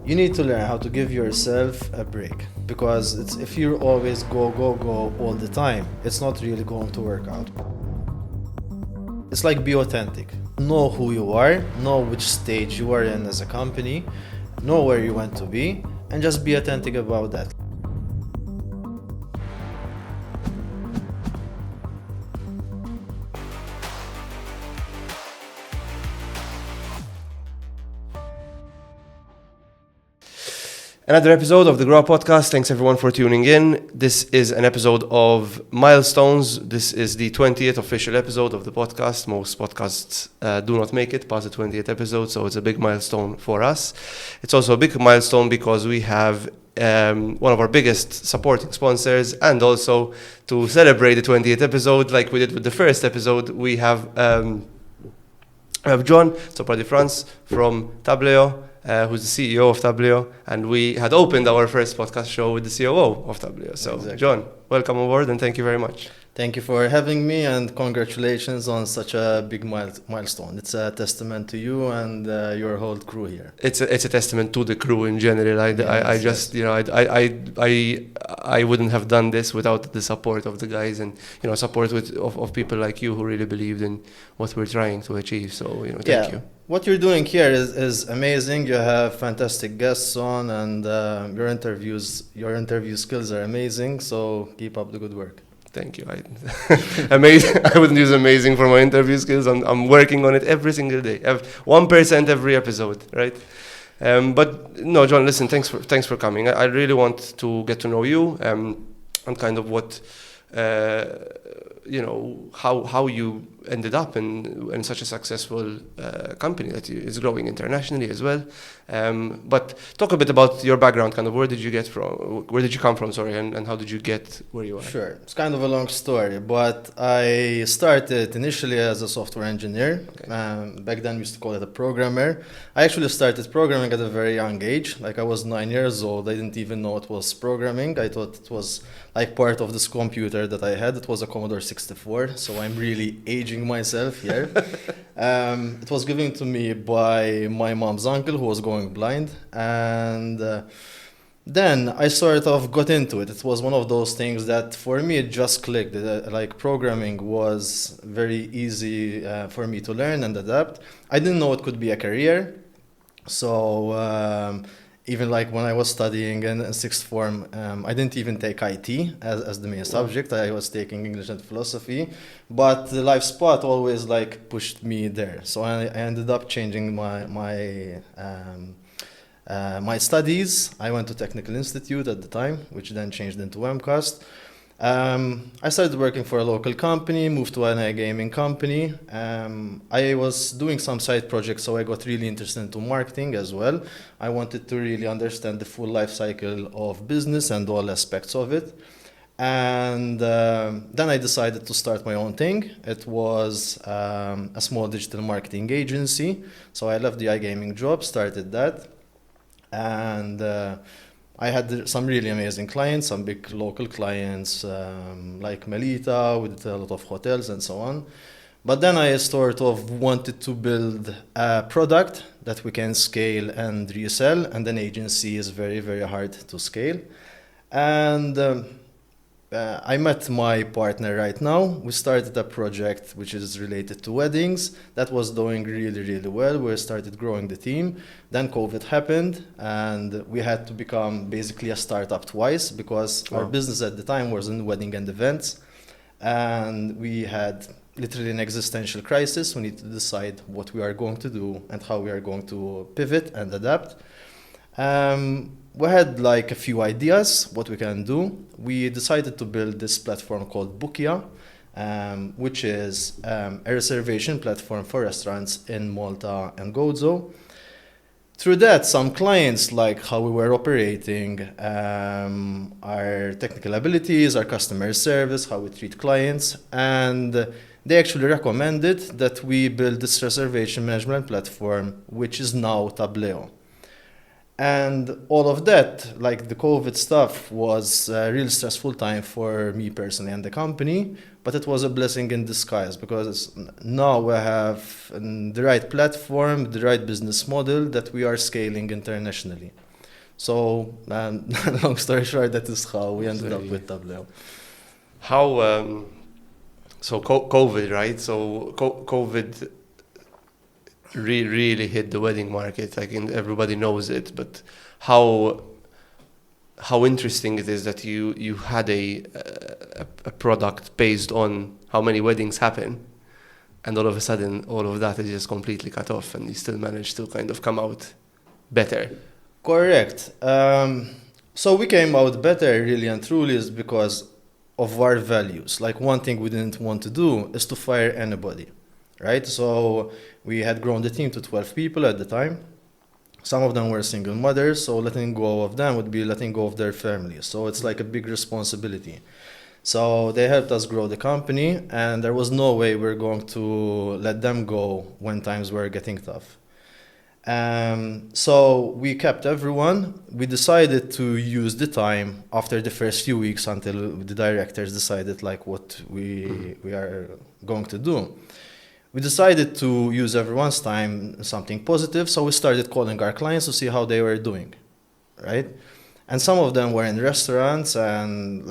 You need to learn how to give yourself a break, because if you always go all the time, it's not really going to work out. It's like be authentic. Know who you are, know which stage you are in as a company, know where you want to be, and just be authentic about that. Another episode of the Grow Up Podcast. Thanks everyone for tuning in. This is an episode of milestones. This is the 20th official episode of the podcast. Most podcasts do not make it past the 20th episode, so it's a big milestone for us. It's also a big milestone because we have one of our biggest supporting sponsors, and also to celebrate the 20th episode, like we did with the first episode, we have John Azzopardi Frantz from Tableo, who's the CEO of Tableo, and we had opened our first podcast show with the COO of Tableo. So, exactly. John, welcome on board, and thank you very much. Thank you for having me, and congratulations on such a big milestone. It's a testament to you and your whole crew here. It's a testament to the crew in general. I wouldn't have done this without the support of the guys, and support of people like you who really believed in what we're trying to achieve. So thank you. What you're doing here is amazing. You have fantastic guests on, and your interview skills are amazing. So keep up the good work. Thank you. Amazing. I wouldn't use amazing for my interview skills. I'm working on it every single day. I have 1% every episode, right? But no, John, listen. Thanks for coming. I really want to get to know you and kind of what how you ended up in such a successful company that is growing internationally as well. But talk a bit about your background, kind of where did you come from, and how did you get where you are? Sure. It's kind of a long story, but I started initially as a software engineer. Okay. Back then we used to call it a programmer. I actually started programming at a very young age. Like I was 9 years old. I didn't even know it was programming. I thought it was like part of this computer that I had. It was a Commodore 64, so I'm really aging myself here. It was given to me by my mom's uncle, who was going blind, and then I sort of got into it. It was one of those things that for me it just clicked. Like programming was very easy for me to learn and adapt. I didn't know it could be a career, so even like when I was studying in sixth form, I didn't even take IT as the main subject. I was taking English and philosophy, but the life spot always like pushed me there. So I ended up changing my studies. I went to Technical Institute at the time, which then changed into MCAST. I started working for a local company, moved to an iGaming company. I was doing some side projects, so I got really interested into marketing as well. I wanted to really understand the full life cycle of business and all aspects of it. And then I decided to start my own thing. It was a small digital marketing agency. So I left the iGaming job, started that. And I had some really amazing clients, some big local clients like Malta with a lot of hotels and so on. But then I sort of wanted to build a product that we can scale and resell, and an agency is very, very hard to scale. And I met my partner right now. We started a project which is related to weddings. That was doing really, really well. We started growing the team. Then COVID happened, and we had to become basically a startup twice, because our business at the time was in wedding and events. And we had literally an existential crisis. We need to decide what we are going to do and how we are going to pivot and adapt. We had like a few ideas what we can do. We decided to build this platform called Bookia, which is a reservation platform for restaurants in Malta and Gozo. Through that, some clients like how we were operating, our technical abilities, our customer service, how we treat clients, and they actually recommended that we build this reservation management platform, which is now Tableo. And all of that, like the COVID stuff, was a real stressful time for me personally and the company, but it was a blessing in disguise, because now we have the right platform, the right business model that we are scaling internationally. So, long story short, that is how we ended up Sorry. with Tableo. How COVID, right? So COVID really hit the wedding market. Like everybody knows it, but how interesting it is that you had a product based on how many weddings happen, and all of a sudden all of that is just completely cut off, and you still managed to kind of come out better. Correct. So we came out better, really and truly, is because of our values. Like, one thing we didn't want to do is to fire anybody, right? So we had grown the team to 12 people at the time. Some of them were single mothers, so letting go of them would be letting go of their families. So it's like a big responsibility. So they helped us grow the company, and there was no way we're going to let them go when times were getting tough. So we kept everyone. We decided to use the time after the first few weeks until the directors decided like what we are going to do. We decided to use everyone's time in something positive, so we started calling our clients to see how they were doing, right? And some of them were in restaurants, and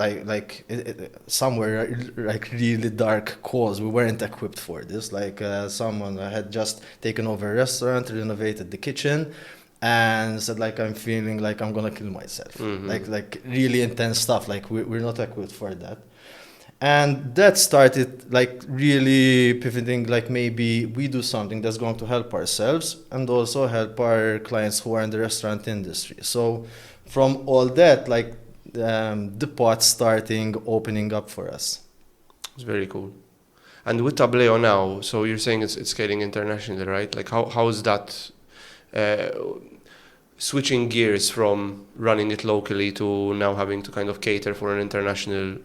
some were like really dark calls. We weren't equipped for this. Like someone had just taken over a restaurant, renovated the kitchen, and said like, I'm feeling like I'm gonna kill myself. Like really intense stuff. Like we're not equipped for that. And that started like really pivoting, like maybe we do something that's going to help ourselves and also help our clients who are in the restaurant industry. So from all that, like the pot starting opening up for us. It's very cool. And with Tableo now, so you're saying it's scaling internationally, right? Like how is that switching gears from running it locally to now having to kind of cater for an international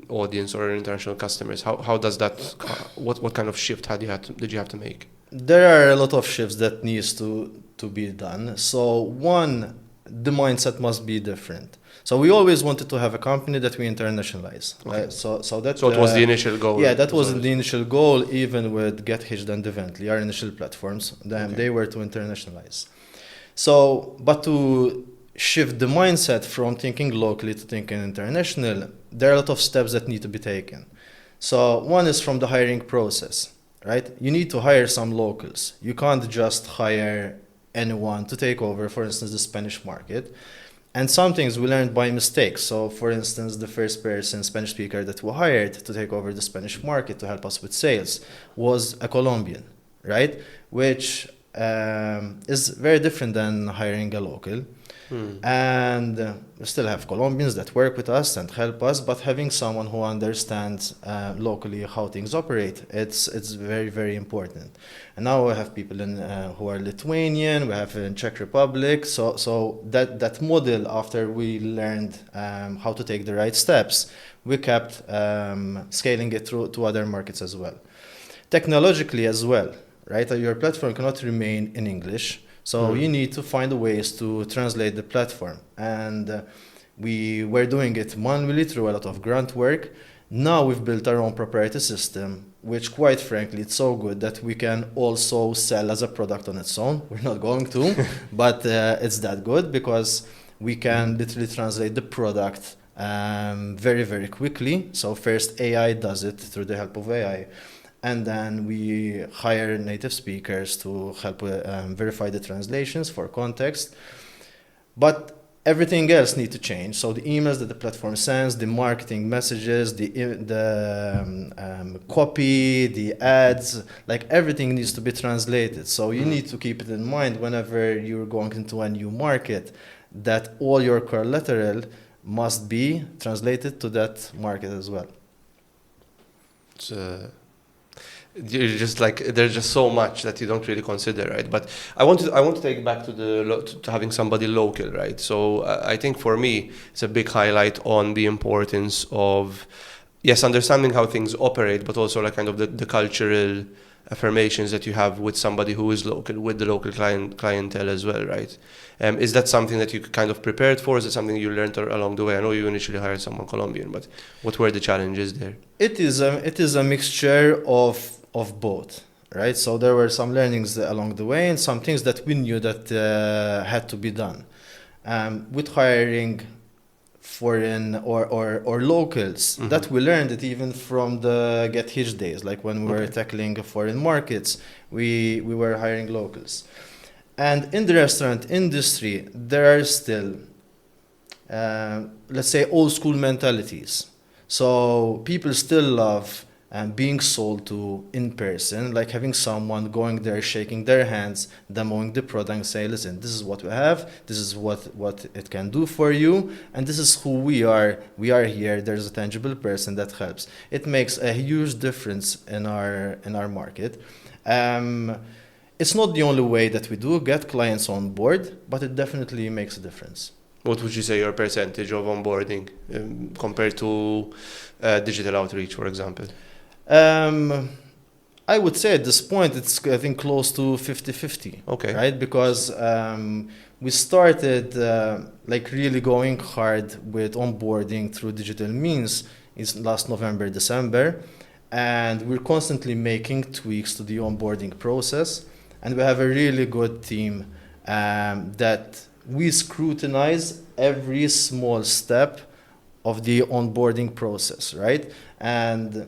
audience or international customers? How does that? What kind of shift did you have to make? There are a lot of shifts that needs to be done. So one, the mindset must be different. So we always wanted to have a company that we internationalize. Okay. So it was the initial goal. Yeah, that was the initial goal. Even with Get Hitched and Evently, our initial platforms, they were to internationalize. So, but to shift the mindset from thinking locally to thinking international, there are a lot of steps that need to be taken. So one is from the hiring process, right? You need to hire some locals. You can't just hire anyone to take over, for instance, the Spanish market. And some things we learned by mistake. So, for instance, the first person, Spanish speaker that we hired to take over the Spanish market to help us with sales was a Colombian, right? Which is very different than hiring a local. And we still have Colombians that work with us and help us, but having someone who understands locally how things operate, it's very, very important. And now we have people in who are Lithuanian, we have in Czech Republic. So that model, after we learned how to take the right steps, we kept scaling it through to other markets as well. Technologically as well, right? Your platform cannot remain in English. So you need to find ways to translate the platform. And we were doing it manually through a lot of grunt work. Now we've built our own proprietary system, which quite frankly, it's so good that we can also sell as a product on its own. We're not going to, but it's that good because we can literally translate the product very, very quickly. So first AI does it through the help of AI. And then we hire native speakers to help verify the translations for context. But everything else needs to change. So the emails that the platform sends, the marketing messages, the copy, the ads, like everything needs to be translated. So you need to keep it in mind whenever you're going into a new market, that all your collateral must be translated to that market as well. It's you're just like, there's just so much that you don't really consider, right? But I want to take it back to to having somebody local, right? So I think for me it's a big highlight on the importance of understanding how things operate, but also like kind of the cultural affirmations that you have with somebody who is local, with the local clientele as well, right? Is that something that you kind of prepared for? Is it something you learned along the way? I know you initially hired someone Colombian, but what were the challenges there? It is a mixture of both. right? So there were some learnings along the way and some things that we knew that had to be done. With hiring foreign or locals, that we learned it even from the Get Hitch days, like when we were tackling foreign markets, we were hiring locals. And in the restaurant industry, there are still, let's say, old school mentalities. So people still love being sold to in person, like having someone going there, shaking their hands, demoing the product and say, listen, this is what we have, this is what it can do for you, and this is who we are here, there's a tangible person that helps. It makes a huge difference in our market. It's not the only way that we do get clients on board, but it definitely makes a difference. What would you say your percentage of onboarding compared to digital outreach, for example? I would say at this point it's, I think, close to 50-50. Okay. Right? Because we started like really going hard with onboarding through digital means in last November, December, and we're constantly making tweaks to the onboarding process. And we have a really good team that we scrutinize every small step of the onboarding process, right? And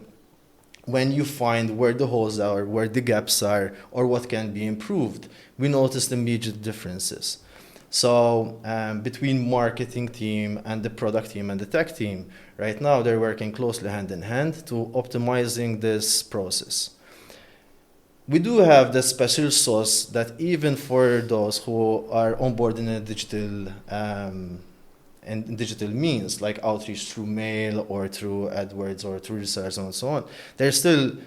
when you find where the holes are, where the gaps are, or what can be improved, we noticed immediate differences. So between marketing team and the product team and the tech team, right now they're working closely hand in hand to optimizing this process. We do have the special sauce that even for those who are onboarding in a digital and digital means, like outreach through mail or through AdWords or through research and so on, there's still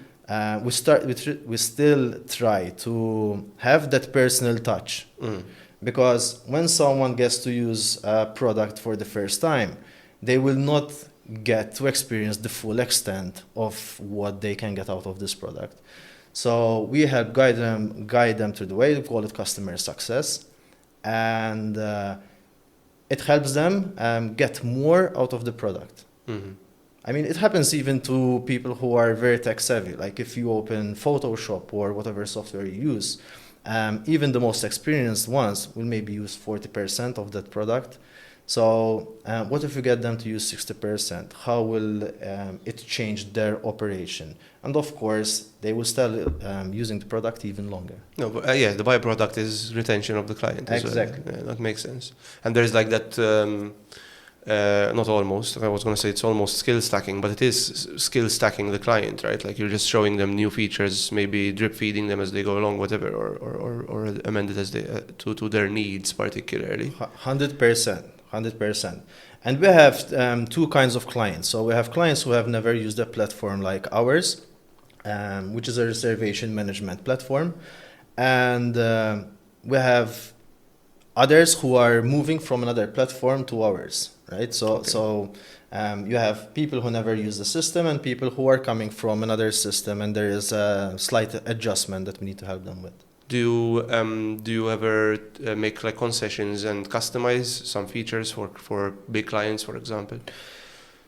we still try to have that personal touch, because when someone gets to use a product for the first time, they will not get to experience the full extent of what they can get out of this product. So we help guide them through the way. We call it customer success, and it helps them get more out of the product. I mean, it happens even to people who are very tech savvy. Like if you open Photoshop or whatever software you use, even the most experienced ones will maybe use 40% of that product. So what if you get them to use 60%? How will it change their operation? And of course, they will start using the product even longer. No, but the byproduct is retention of the client. Exactly. Well. Yeah, that makes sense. And there's like that, not almost, I was going to say it's almost skill stacking, but it is skill stacking the client, right? Like you're just showing them new features, maybe drip feeding them as they go along, whatever, or amend it as they, to their needs particularly. 100%. And we have two kinds of clients. So we have clients who have never used a platform like ours, which is a reservation management platform. And we have others who are moving from another platform to ours, right? So you have people who never use the system and people who are coming from another system, and there is a slight adjustment that we need to help them with. Do you ever make like concessions and customize some features for big clients, for example?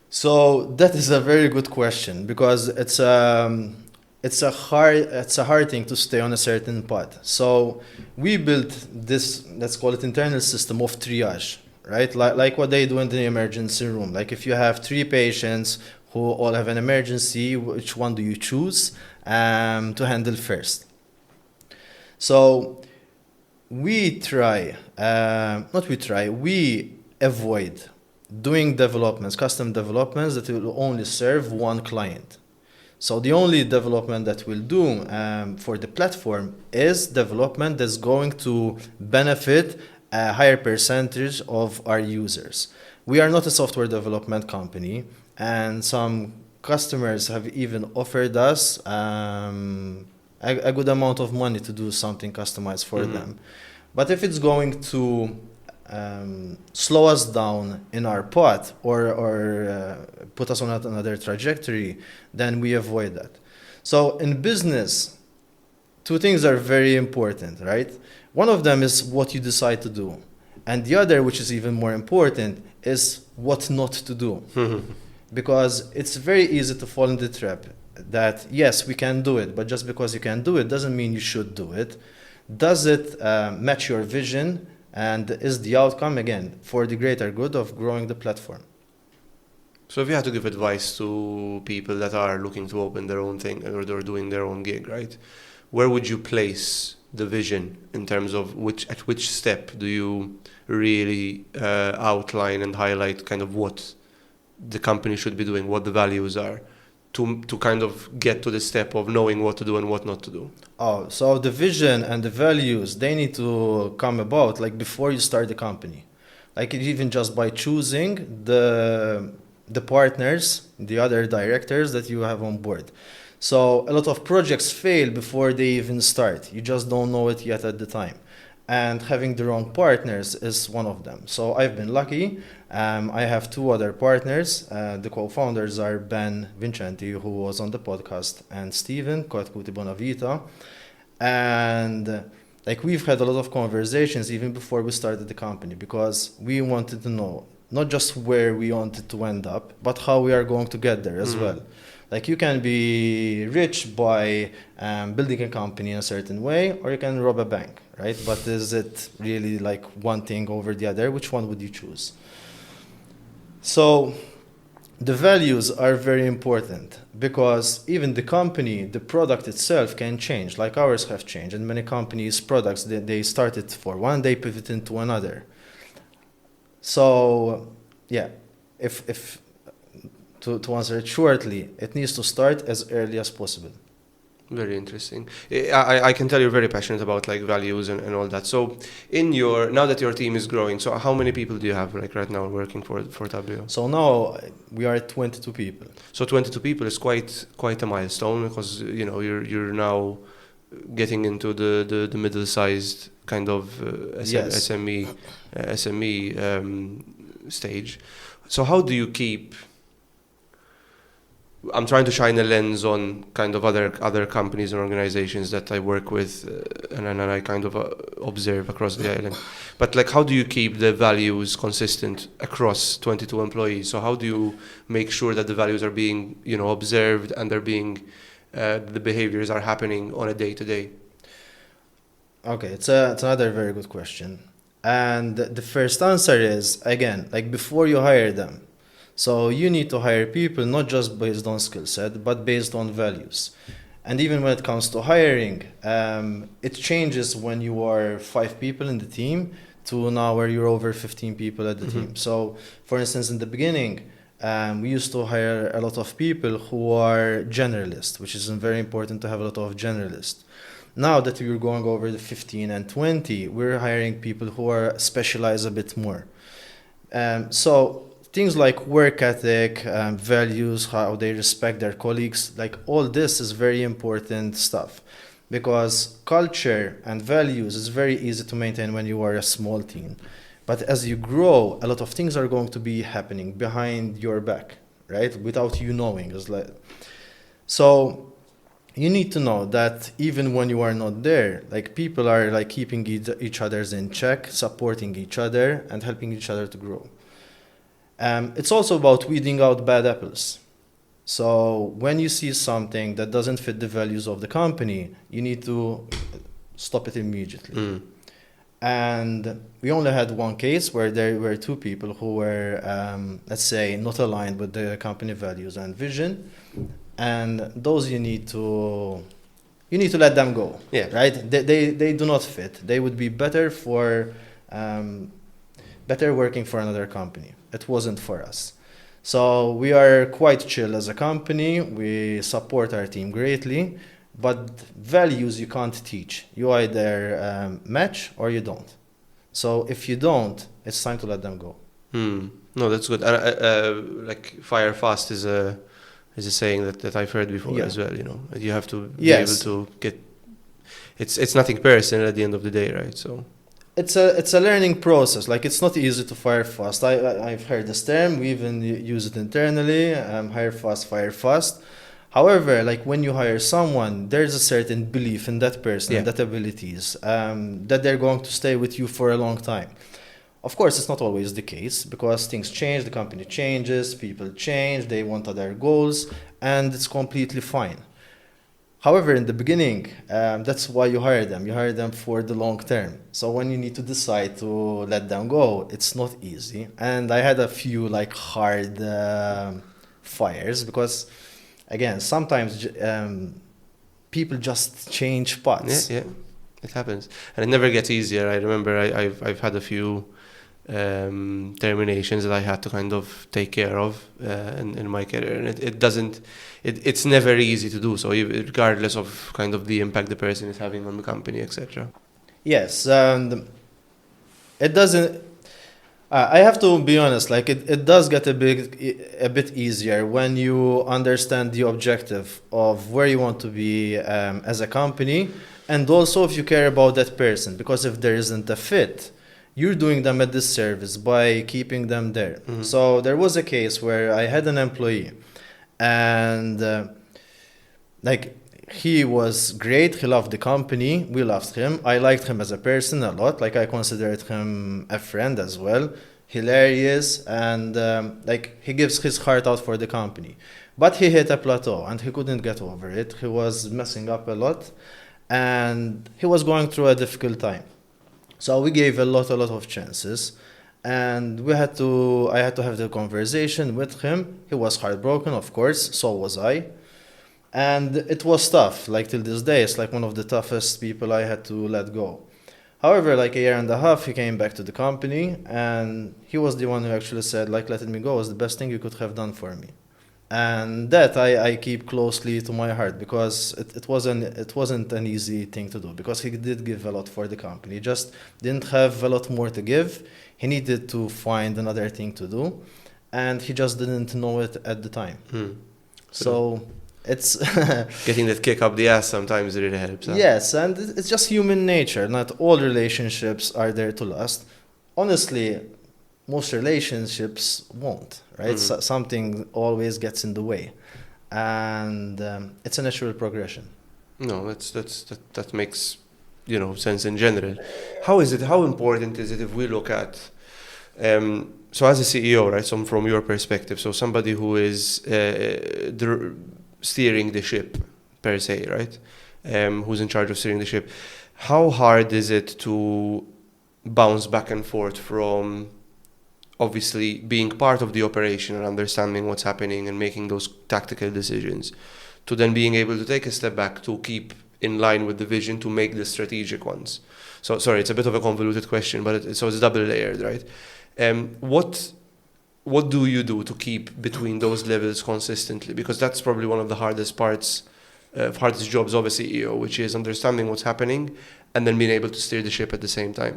So that is a very good question, because it's a hard thing to stay on a certain path. So we built this, let's call it, internal system of triage, right? Like what they do in the emergency room. Like if you have 3 patients who all have an emergency, which one do you choose to handle first? So we avoid doing developments, custom developments that will only serve one client. So the only development that we'll do for the platform is development that's going to benefit a higher percentage of our users. We are not a software development company, and some customers have even offered us a good amount of money to do something customized for them. But if it's going to slow us down in our path or put us on another trajectory, then we avoid that. So in business, 2 things are very important, right? One of them is what you decide to do. And the other, which is even more important, is what not to do. Because it's very easy to fall in the trap. that yes, we can do it, but just because you can do it doesn't mean you should do it. Does it match your vision, and is the outcome, again, for the greater good of growing the platform? So if you had to give advice to people that are looking to open their own thing or they're doing their own gig, right? Where would you place the vision in terms of at which step do you really outline and highlight kind of what the company should be doing, what the values are, to kind of get to the step of knowing what to do and what not to do? Oh, so the vision and the values, they need to come about like before you start the company. Like even just by choosing the partners, the other directors that you have on board. So a lot of projects fail before they even start. You just don't know it yet at the time. And having the wrong partners is one of them. So I've been lucky. I have two other partners. The co-founders are Ben Vincenti, who was on the podcast, and Steven Kotkuti Bonavita. And like we've had a lot of conversations even before we started the company, because we wanted to know not just where we wanted to end up, but how we are going to get there as well. Like you can be rich by building a company in a certain way, or you can rob a bank, right? But is it really like one thing over the other? Which one would you choose? So the values are very important, because even the company, the product itself can change, like ours have changed. And many companies' products, they started for one, they pivot into another. So yeah, if to answer it shortly, it needs to start as early as possible. Very interesting. I can tell you're very passionate about like values and all that. So now that your team is growing, so how many people do you have like right now working for Tableo? So now we are 22 people. So 22 people is quite a milestone, because you're now getting into the middle-sized kind of SME stage. So how do you keep? I'm trying to shine a lens on kind of other companies and organizations that I work with, and I kind of observe across the island. But like, how do you keep the values consistent across 22 employees? So how do you make sure that the values are being observed, and they're being the behaviors are happening on a day-to-day? Okay, it's another very good question. And the first answer is, again, like before you hire them. So you need to hire people not just based on skill set, but based on values. And even when it comes to hiring, it changes when you are 5 people in the team to now where you're over 15 people at the team. So for instance, in the beginning, we used to hire a lot of people who are generalists, which is very important to have a lot of generalists. Now that we're going over the 15 and 20, we're hiring people who are specialized a bit more. So things like work ethic, values, how they respect their colleagues, like all this is very important stuff, because culture and values is very easy to maintain when you are a small team. But as you grow, a lot of things are going to be happening behind your back, right? Without you knowing. So you need to know that even when you are not there, like people are like keeping each other's in check, supporting each other and helping each other to grow. It's also about weeding out bad apples. So when you see something that doesn't fit the values of the company, you need to stop it immediately. And we only had one case where there were 2 people who were, let's say, not aligned with the company values and vision. And those you need to let them go, right? They do not fit. They would be better working for another company. It wasn't for us. So we are quite chill as a company. We support our team greatly, but values you can't teach. You either match or you don't. So if you don't, it's time to let them go. No, that's good. Like fire fast is a saying that I've heard before as well. You have to be able to get. It's nothing personal at the end of the day, right? So. It's a learning process. Like it's not easy to fire fast. I've heard this term. We even use it internally. Hire fast, fire fast. However, like when you hire someone, there's a certain belief in that person and that abilities, that they're going to stay with you for a long time. Of course, it's not always the case because things change, the company changes, people change, they want other goals, and it's completely fine. However, in the beginning, that's why you hire them. You hire them for the long term. So when you need to decide to let them go, it's not easy. And I had a few like hard fires because, again, sometimes people just change paths. Yeah, it happens, and it never gets easier. I remember I've had a few terminations that I had to kind of take care of in my career, and it's never easy to do so, regardless of kind of the impact the person is having on the company, etc. Yes, and it doesn't. I have to be honest. Like it does get a bit easier when you understand the objective of where you want to be as a company, and also if you care about that person. Because if there isn't a fit, you're doing them a disservice by keeping them there. Mhm. So there was a case where I had an employee, and like he was great. He loved the company. We loved him. I liked him as a person a lot. Like I considered him a friend as well. Hilarious, and like he gives his heart out for the company. But he hit a plateau and he couldn't get over it. He was messing up a lot, and he was going through a difficult time. So we gave a lot of chances, and I had to have the conversation with him. He was heartbroken, of course, so was I. And it was tough, like till this day, it's like one of the toughest people I had to let go. However, like a year and a half, he came back to the company, and he was the one who actually said, like, letting me go was the best thing you could have done for me. And that I keep closely to my heart because it wasn't an easy thing to do because he did give a lot for the company. He just didn't have a lot more to give. He needed to find another thing to do, and he just didn't know it at the time. So it's Getting that kick up the ass sometimes really helps. Huh? yes, and it's just human nature. Not all relationships are there to last. Honestly, most relationships won't, right? Mhm. Something always gets in the way, and it's a natural progression. No, that makes sense in general. How important is it if we look at so as a CEO, right? So from your perspective, so somebody who is steering the ship per se, right? Who's in charge of steering the ship? How hard is it to bounce back and forth from obviously being part of the operation and understanding what's happening and making those tactical decisions, to then being able to take a step back to keep in line with the vision to make the strategic ones? So sorry, it's a bit of a convoluted question, but it's double layered, right? What do you do to keep between those levels consistently? Because that's probably one of the hardest parts, hardest jobs of a CEO, which is understanding what's happening and then being able to steer the ship at the same time.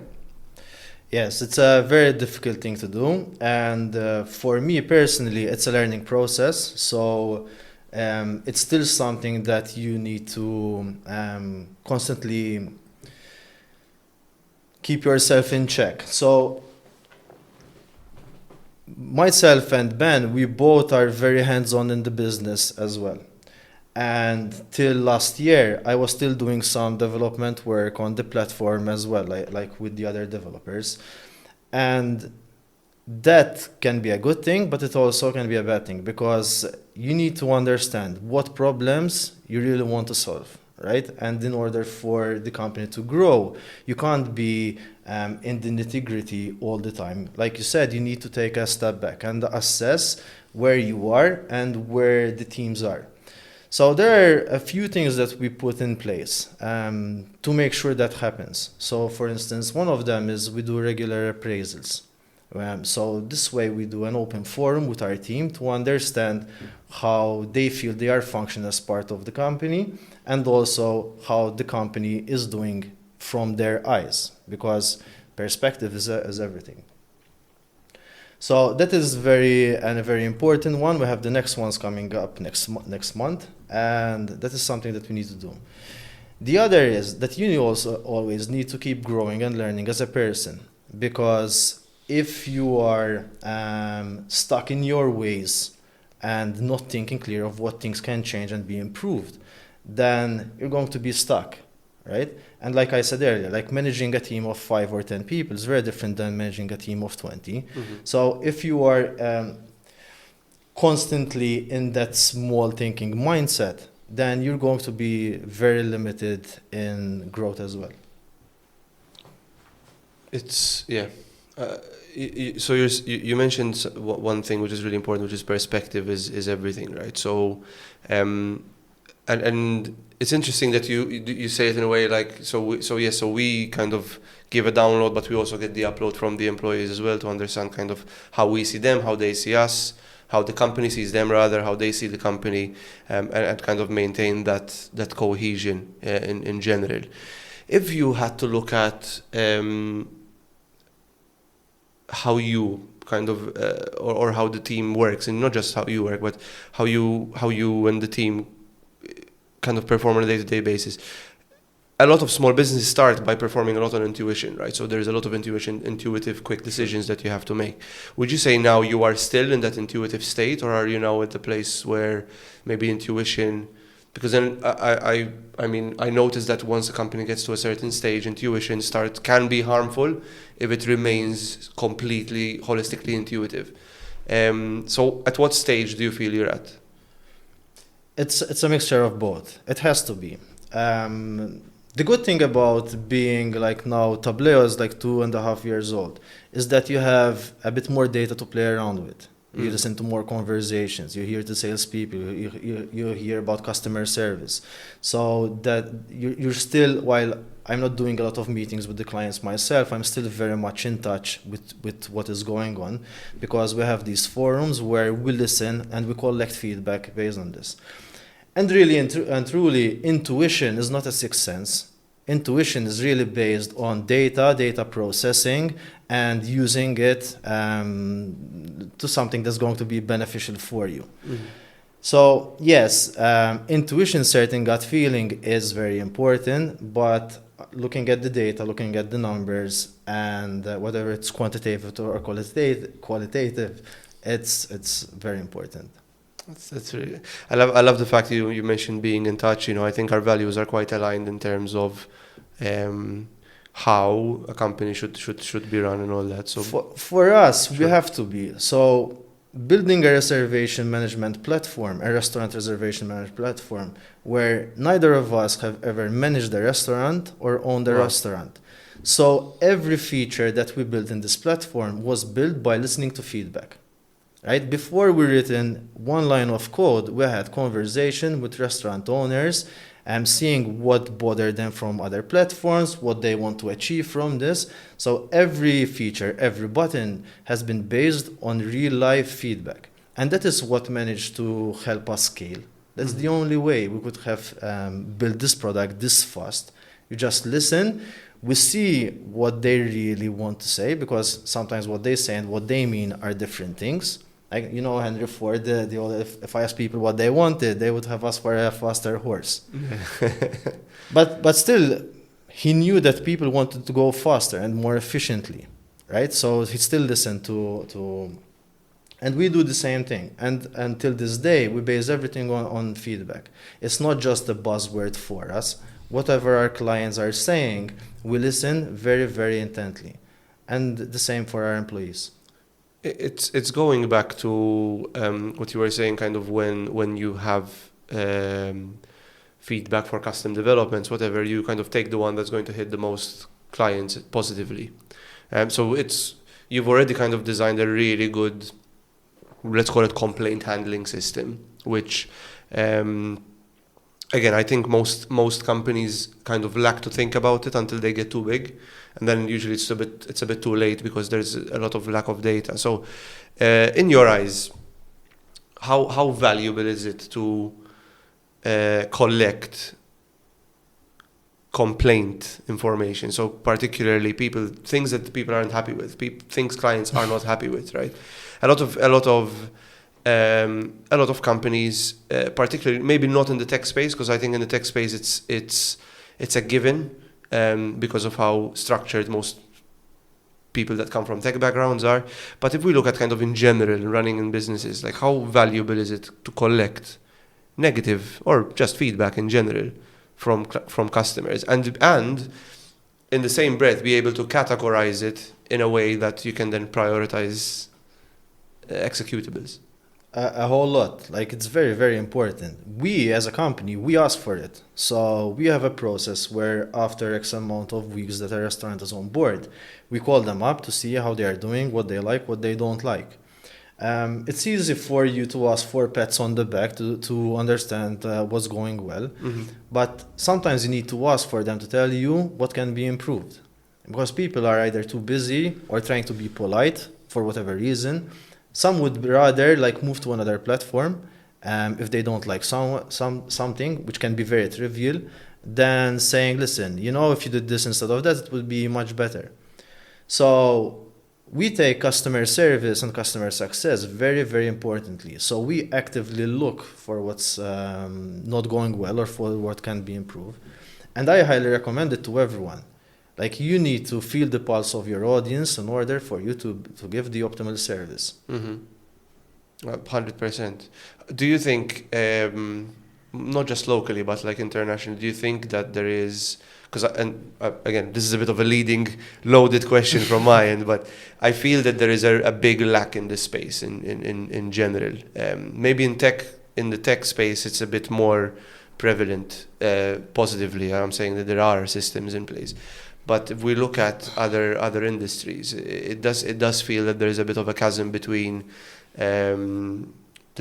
Yes, it's a very difficult thing to do, and for me personally, it's a learning process. So it's still something that you need to constantly keep yourself in check. So myself and Ben, we both are very hands-on in the business as well. And till last year, I was still doing some development work on the platform as well, like with the other developers. And that can be a good thing, but it also can be a bad thing because you need to understand what problems you really want to solve, right? And in order for the company to grow, you can't be in the nitty-gritty all the time. Like you said, you need to take a step back and assess where you are and where the teams are. So there are a few things that we put in place to make sure that happens. So for instance, one of them is we do regular appraisals. So this way we do an open forum with our team to understand how they feel they are functioning as part of the company and also how the company is doing from their eyes, because perspective is everything. So that is a very important one. We have the next ones coming up next month, and that is something that we need to do. The other is that you also always need to keep growing and learning as a person, because if you are stuck in your ways and not thinking clear of what things can change and be improved, then you're going to be stuck, right? And like I said earlier, like managing a team of 5 or 10 people is very different than managing a team of 20. So if you are constantly in that small thinking mindset, then you're going to be very limited in growth as well. It's, yeah. So you mentioned one thing which is really important, which is perspective is everything, right? So, and it's interesting that you say it in a way like, so we kind of give a download, but we also get the upload from the employees as well to understand kind of how we see them, how they see us, how the company sees them rather, how they see the company, and kind of maintain that cohesion in general. If you had to look at how you kind of or how the team works, and not just how you work, but how you and the team kind of perform on a day-to-day basis. A lot of small businesses start by performing a lot on intuition, right? So there's a lot of intuitive, quick decisions that you have to make. Would you say now you are still in that intuitive state, or are you now at the place where maybe intuition? Because then I mean I noticed that once a company gets to a certain stage, intuition can be harmful if it remains completely holistically intuitive. So at what stage do you feel you're at? It's a mixture of both. It has to be. The good thing about being like now Tableo is like 2.5 years old is that you have a bit more data to play around with. You listen to more conversations. You hear the salespeople. You hear about customer service. So that you're still, while I'm not doing a lot of meetings with the clients myself, I'm still very much in touch with what is going on, because we have these forums where we listen and we collect feedback based on this. And really and truly, intuition is not a sixth sense. Intuition is really based on data processing, and using it to something that's going to be beneficial for you. So yes, intuition, certain gut feeling is very important, but looking at the data, looking at the numbers, and whether it's quantitative or qualitative, it's very important. That's really. I love the fact you mentioned being in touch. I think our values are quite aligned in terms of how a company should be run and all that. So for us, we have to be. So building a reservation management platform, a restaurant reservation management platform, where neither of us have ever managed a restaurant or owned a restaurant. So every feature that we built in this platform was built by listening to feedback. Right? Before we written one line of code, we had conversation with restaurant owners and seeing what bothered them from other platforms, what they want to achieve from this. So every feature, every button has been based on real life feedback. And that is what managed to help us scale. That's the only way we could have built this product this fast. You just listen. We see what they really want to say, because sometimes what they say and what they mean are different things. Like, Henry Ford, if I asked people what they wanted, they would have asked for a faster horse. But still, he knew that people wanted to go faster and more efficiently, right? So he still listened to and we do the same thing. And until this day, we base everything on feedback. It's not just a buzzword for us. Whatever our clients are saying, we listen very, very intently. And the same for our employees. It's going back to what you were saying, kind of when you have feedback for custom developments, whatever, you kind of take the one that's going to hit the most clients positively. So you've already kind of designed a really good, let's call it, complaint handling system, which again, I think most companies kind of lack to think about it until they get too big, and then usually it's a bit too late because there's a lot of lack of data. So, in your eyes, how valuable is it to collect complaint information? So particularly things that people aren't happy with, things clients are not happy with, right? A lot of companies, particularly maybe not in the tech space, because I think in the tech space it's a given because of how structured most people that come from tech backgrounds are. But if we look at kind of in general running in businesses, like how valuable is it to collect negative or just feedback in general from customers, and in the same breath be able to categorize it in a way that you can then prioritize executables. A whole lot. Like, it's very, very important. We, as a company, we ask for it. So we have a process where after X amount of weeks that a restaurant is on board, we call them up to see how they are doing, what they like, what they don't like. It's easy for you to ask for pats on the back to understand what's going well. Mm-hmm. But sometimes you need to ask for them to tell you what can be improved. Because people are either too busy or trying to be polite for whatever reason. Some would rather like move to another platform if they don't like something, which can be very trivial, than saying, listen, if you did this instead of that, it would be much better. So we take customer service and customer success very, very importantly. So we actively look for what's not going well or for what can be improved. And I highly recommend it to everyone. Like, you need to feel the pulse of your audience in order for you to give the optimal service. Mm-hmm. 100%. Do you think, not just locally, but like internationally, do you think that there is, because again, this is a bit of a leading, loaded question from my end, but I feel that there is a big lack in this space in general. Maybe in the tech space, it's a bit more prevalent positively. I'm saying that there are systems in place. But if we look at other industries, it does feel that there is a bit of a chasm between the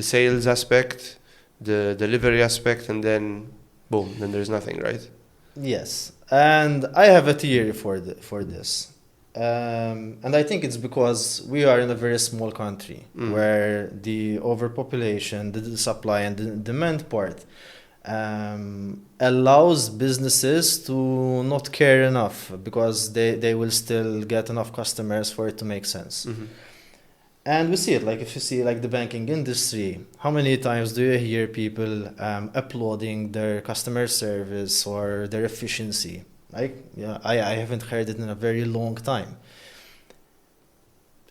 sales aspect, the delivery aspect, and then boom, then there's nothing, right? Yes, and I have a theory for this, and I think it's because we are in a very small country where the overpopulation, the supply and the demand part allows businesses to not care enough because they will still get enough customers for it to make sense. Mm-hmm. And we see it, like if you see like the banking industry, how many times do you hear people applauding their customer service or their efficiency? Like, I haven't heard it in a very long time.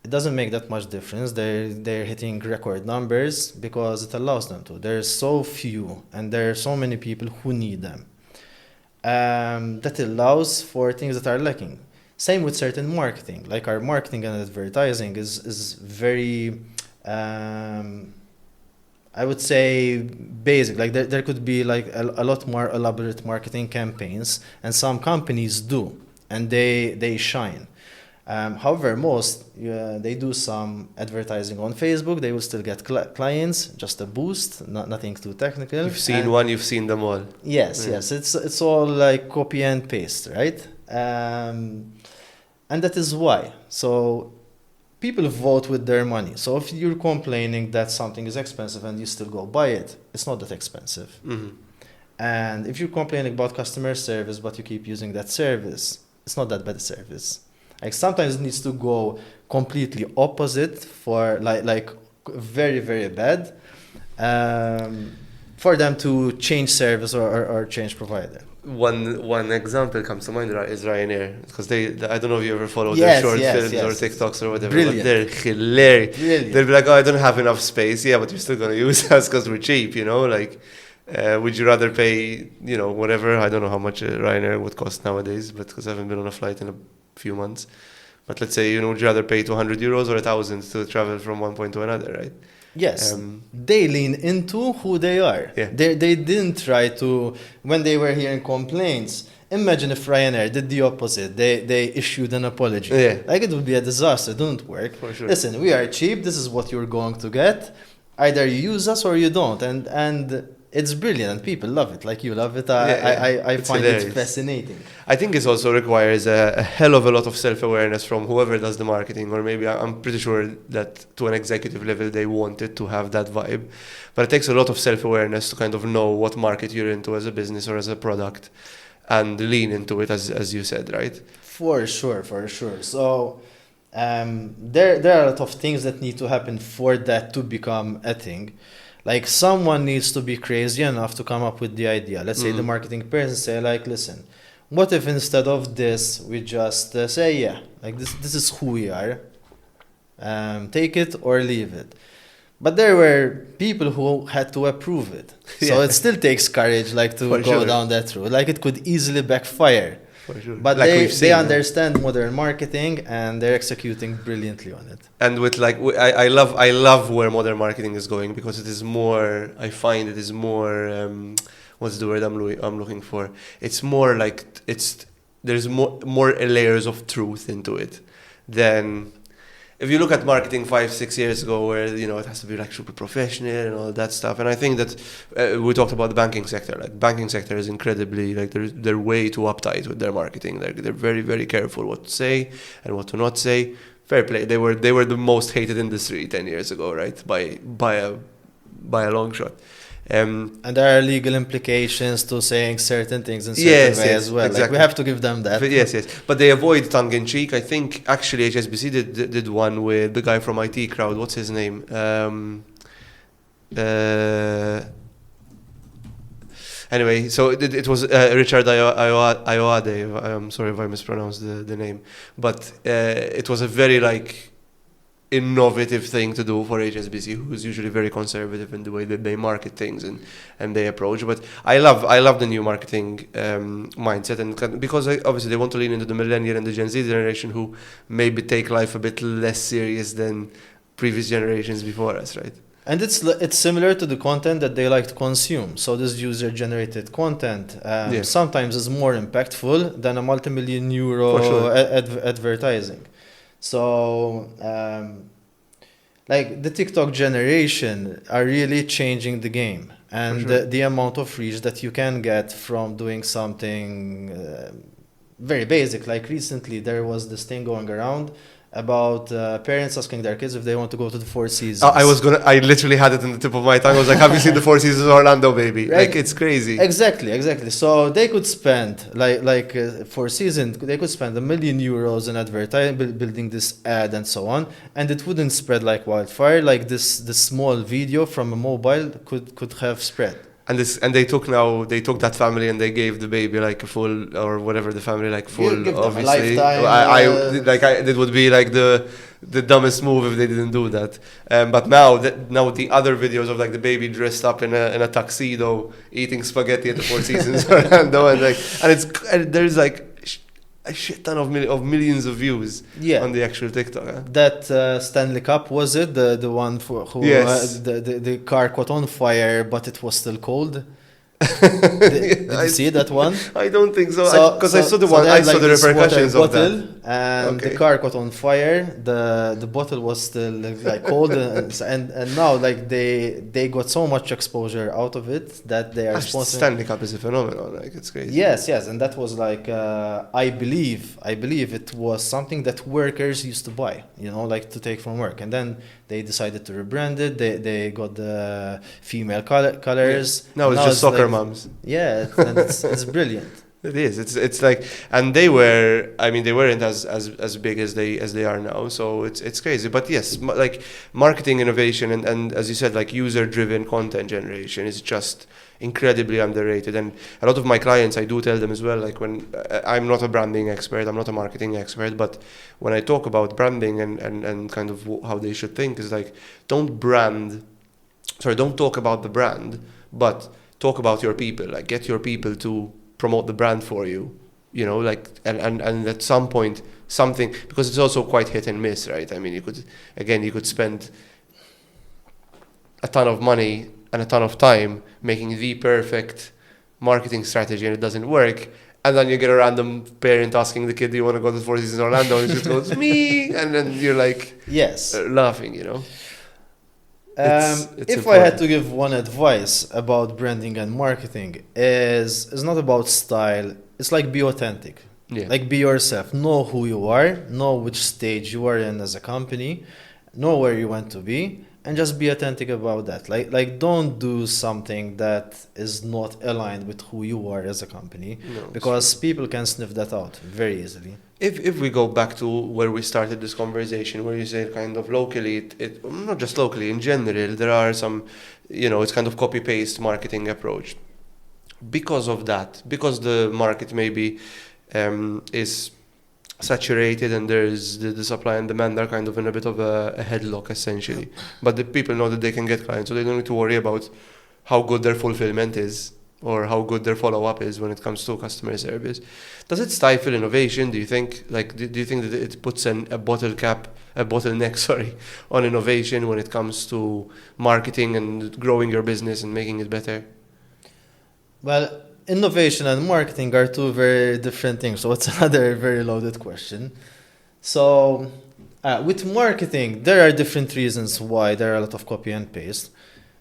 It doesn't make that much difference. They're hitting record numbers because it allows them to. There's so few and there are so many people who need them. That allows for things that are lacking. Same with certain marketing. Like our marketing and advertising is very, I would say, basic. Like there could be like a lot more elaborate marketing campaigns, and some companies do, and they shine. However, most they do some advertising on Facebook. They will still get clients, just a boost, nothing too technical. You've seen one, you've seen them all. Yes, Yeah. yes. It's all like copy and paste, right? And that is why. So people vote with their money. So if you're complaining that something is expensive and you still go buy it, it's not that expensive. Mm-hmm. And if you're complaining about customer service but you keep using that service, it's not that bad a service. Like sometimes it needs to go completely opposite for like very, very bad for them to change service or change provider. One example comes to mind is Ryanair, because I don't know if you ever followed Yes, their short yes, films yes. or TikToks or whatever, Brilliant. but they're hilarious. Brilliant. They'll be like, oh, I don't have enough space. Yeah, but you're still going to use us because we're cheap, like, would you rather pay, whatever, I don't know how much Ryanair would cost nowadays, but because I haven't been on a flight in a few months. But let's say, would you rather pay 200 euros or 1,000 to travel from one point to another, right? Yes, they lean into who they are. Yeah. They didn't try to, when they were hearing complaints, imagine if Ryanair did the opposite. They issued an apology. Yeah. Like it would be a disaster. It wouldn't work. For sure. Listen, we are cheap. This is what you're going to get. Either you use us or you don't. And it's brilliant and people love it. Like you love it. I find hilarious. it fascinating. I think this also requires a hell of a lot of self-awareness from whoever does the marketing, or maybe I'm pretty sure that to an executive level they wanted to have that vibe. But it takes a lot of self-awareness to kind of know what market you're into as a business or as a product and lean into it, as you said, right? For sure. So there are a lot of things that need to happen for that to become a thing. Like someone needs to be crazy enough to come up with the idea. Let's say the marketing person say like, listen, what if instead of this we just say, yeah, like this is who we are. Take it or leave it. But there were people who had to approve it. So it still takes courage, like, to For go sure. down that route. Like, it could easily backfire. For sure. But Like they we've seen, understand modern marketing, and they're executing brilliantly on it. And with like, I love where modern marketing is going, because it is more, I find it is more, what's the word I'm looking for? It's more like, there's more layers of truth into it than, if you look at marketing 5-6 years ago, where it has to be like super professional and all that stuff. And I think that we talked about the banking sector. Like, banking sector is incredibly, like, they're way too uptight with their marketing. Like, they're very, very careful what to say and what to not say. Fair play. They were the most hated industry 10 years ago, right? By a long shot. And there are legal implications to saying certain things in certain way as well. Exactly. Like, we have to give them that. Yes. But they avoid tongue-in-cheek. I think, actually, HSBC did one with the guy from IT Crowd. What's his name? Anyway, so it was Richard Ayoade. I'm sorry if I mispronounced the name. But it was a very, like, innovative thing to do for HSBC, who's usually very conservative in the way that they market things and they approach. But I love the new marketing mindset, and because obviously they want to lean into the millennial and the Gen Z generation, who maybe take life a bit less serious than previous generations before us, right? And it's similar to the content that they like to consume. So this user-generated content sometimes is more impactful than a multi-million euro For sure. advertising. So, like, the TikTok generation are really changing the game. And For sure. the amount of reach that you can get from doing something very basic. Like, recently there was this thing going around about parents asking their kids if they want to go to the Four Seasons. I literally had it in the tip of my tongue. I was like, have you seen the Four Seasons Orlando, baby? Right. Like, it's crazy. Exactly. So they could spend, like Four Seasons, they could spend €1 million in advertising, building this ad and so on, and it wouldn't spread like wildfire. Like, this small video from a mobile could have spread. And they took that family and they gave the baby like a full, or whatever, the family like full, You give them a obviously. lifetime, it would be like the dumbest move if they didn't do that. But now the other videos of like the baby dressed up in a tuxedo eating spaghetti at the Four Seasons Orlando, and there's like a shit ton of millions of views on the actual TikTok. Huh? That Stanley Cup, was it the one for who Yes. the car caught on fire but it was still cold? Did you see that one? I don't think so. Because So I saw the they one. had, I saw like, the this repercussions water of bottle, that. and Okay. the car caught on fire. The bottle was still like cold, and now, like, they got so much exposure out of it that they are sponsoring. Stanley Cup is a phenomenon. Like, it's crazy. Yes, and that was like I believe it was something that workers used to buy, like to take from work, and then they decided to rebrand it. They got the female colors. Now it's just soccer like, moms. Yeah, and it's brilliant. It is. It's like, and they weren't as big as they are now. So it's crazy. But yes, like marketing innovation and as you said, like user-driven content generation is just incredibly underrated. And a lot of my clients, I do tell them as well, like, when I'm not a branding expert, I'm not a marketing expert, but when I talk about branding and kind of how they should think, is like, don't talk about the brand, but talk about your people. Like, get your people to promote the brand for you, like, and at some point something, because it's also quite hit and miss, right? I mean, you could spend a ton of money and a ton of time making the perfect marketing strategy and it doesn't work, and then you get a random parent asking the kid, do you want to go to the Four Seasons Orlando? And it just goes, me, and then you're like, yes, laughing, It's if important. I had to give one advice about branding and marketing, is not about style. It's like, be authentic. Yeah. Like, be yourself. Know who you are. Know which stage you are in as a company. Know where you want to be, and just be authentic about that. Like don't do something that is not aligned with who you are as a company, because people can sniff that out very easily. If we go back to where we started this conversation, where you say kind of locally, it not just locally, in general, there are some, it's kind of copy-paste marketing approach. Because of that, because the market maybe is saturated and there's the supply and demand are kind of in a bit of a headlock essentially. But the people know that they can get clients, so they don't need to worry about how good their fulfillment is or how good their follow-up is when it comes to customer service. Does it stifle innovation? Do you think, like, do you think that it puts a bottleneck, sorry, on innovation when it comes to marketing and growing your business and making it better? Well, innovation and marketing are two very different things, so it's another very loaded question. So, with marketing, there are different reasons why there are a lot of copy and paste.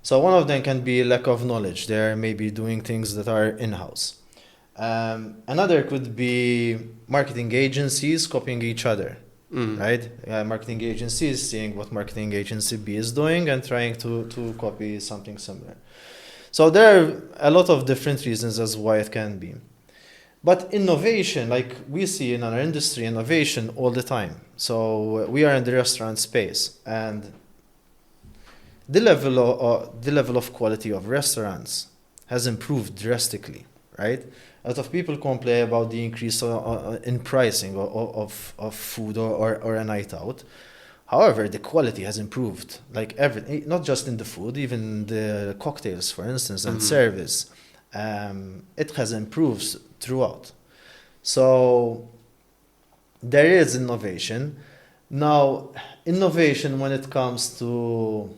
So one of them can be lack of knowledge. They're maybe doing things that are in-house. Another could be marketing agencies copying each other, right? Marketing agencies seeing what marketing agency B is doing and trying to copy something similar. So there are a lot of different reasons as why it can be. But innovation, like we see in our industry, innovation all the time. So we are in the restaurant space, and the level of quality of restaurants has improved drastically, right? A lot of people complain about the increase in pricing of food or a night out. However, the quality has improved, like everything, not just in the food, even the cocktails, for instance, and service. It has improved throughout. So there is innovation. Now, innovation when it comes to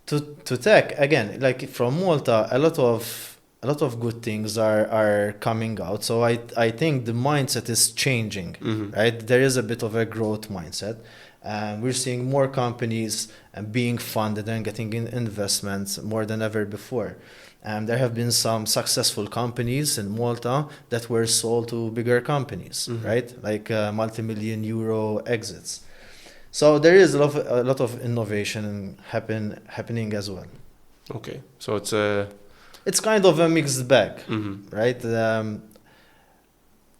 tech, again, like from Malta, a lot of good things are coming out. So I think the mindset is changing, right? There is a bit of a growth mindset. We're seeing more companies being funded and getting in investments more than ever before. There have been some successful companies in Malta that were sold to bigger companies, right? Like multi-million euro exits. So there is a lot of innovation happening as well. Okay, so it's kind of a mixed bag, right?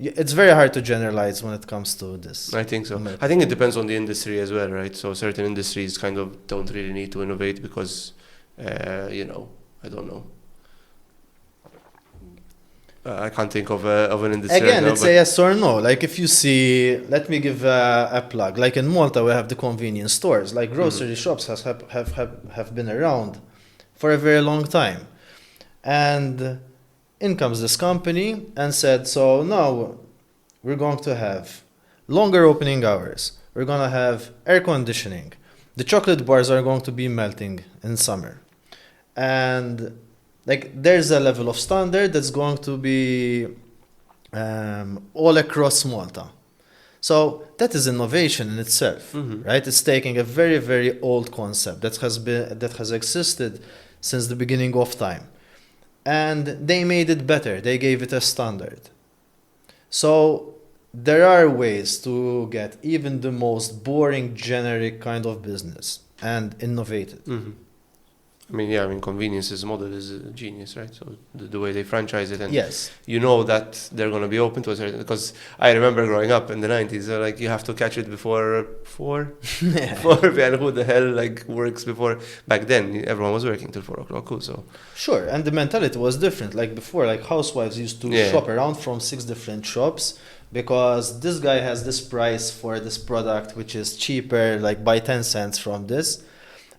It's very hard to generalize when it comes to this. I think so. I think it depends on the industry as well, right? So certain industries kind of don't really need to innovate because, I don't know. I can't think of an industry. Again, right now, it's a yes or no. Like if you see, let me give a plug. Like in Malta, we have the convenience stores. Like grocery shops have been around for a very long time. And in comes this company and said, so now we're going to have longer opening hours. We're going to have air conditioning. The chocolate bars are going to be melting in summer. And like there's a level of standard that's going to be all across Malta. So that is innovation in itself, right? It's taking a very, very old concept that has existed since the beginning of time. And they made it better. They gave it a standard. So there are ways to get even the most boring, generic kind of business and innovate it. Convenience's model is a genius, right? So the way they franchise it, and yes, you know that they're going to be open to a certain. Because I remember growing up in the 90s, like you have to catch it before 4. 4 p.m. Who the hell works before? Back then, everyone was working till 4 o'clock. Cool, so sure, and the mentality was different. Like before, like housewives used to shop around from 6 different shops because this guy has this price for this product, which is cheaper, like by 10 cents from this,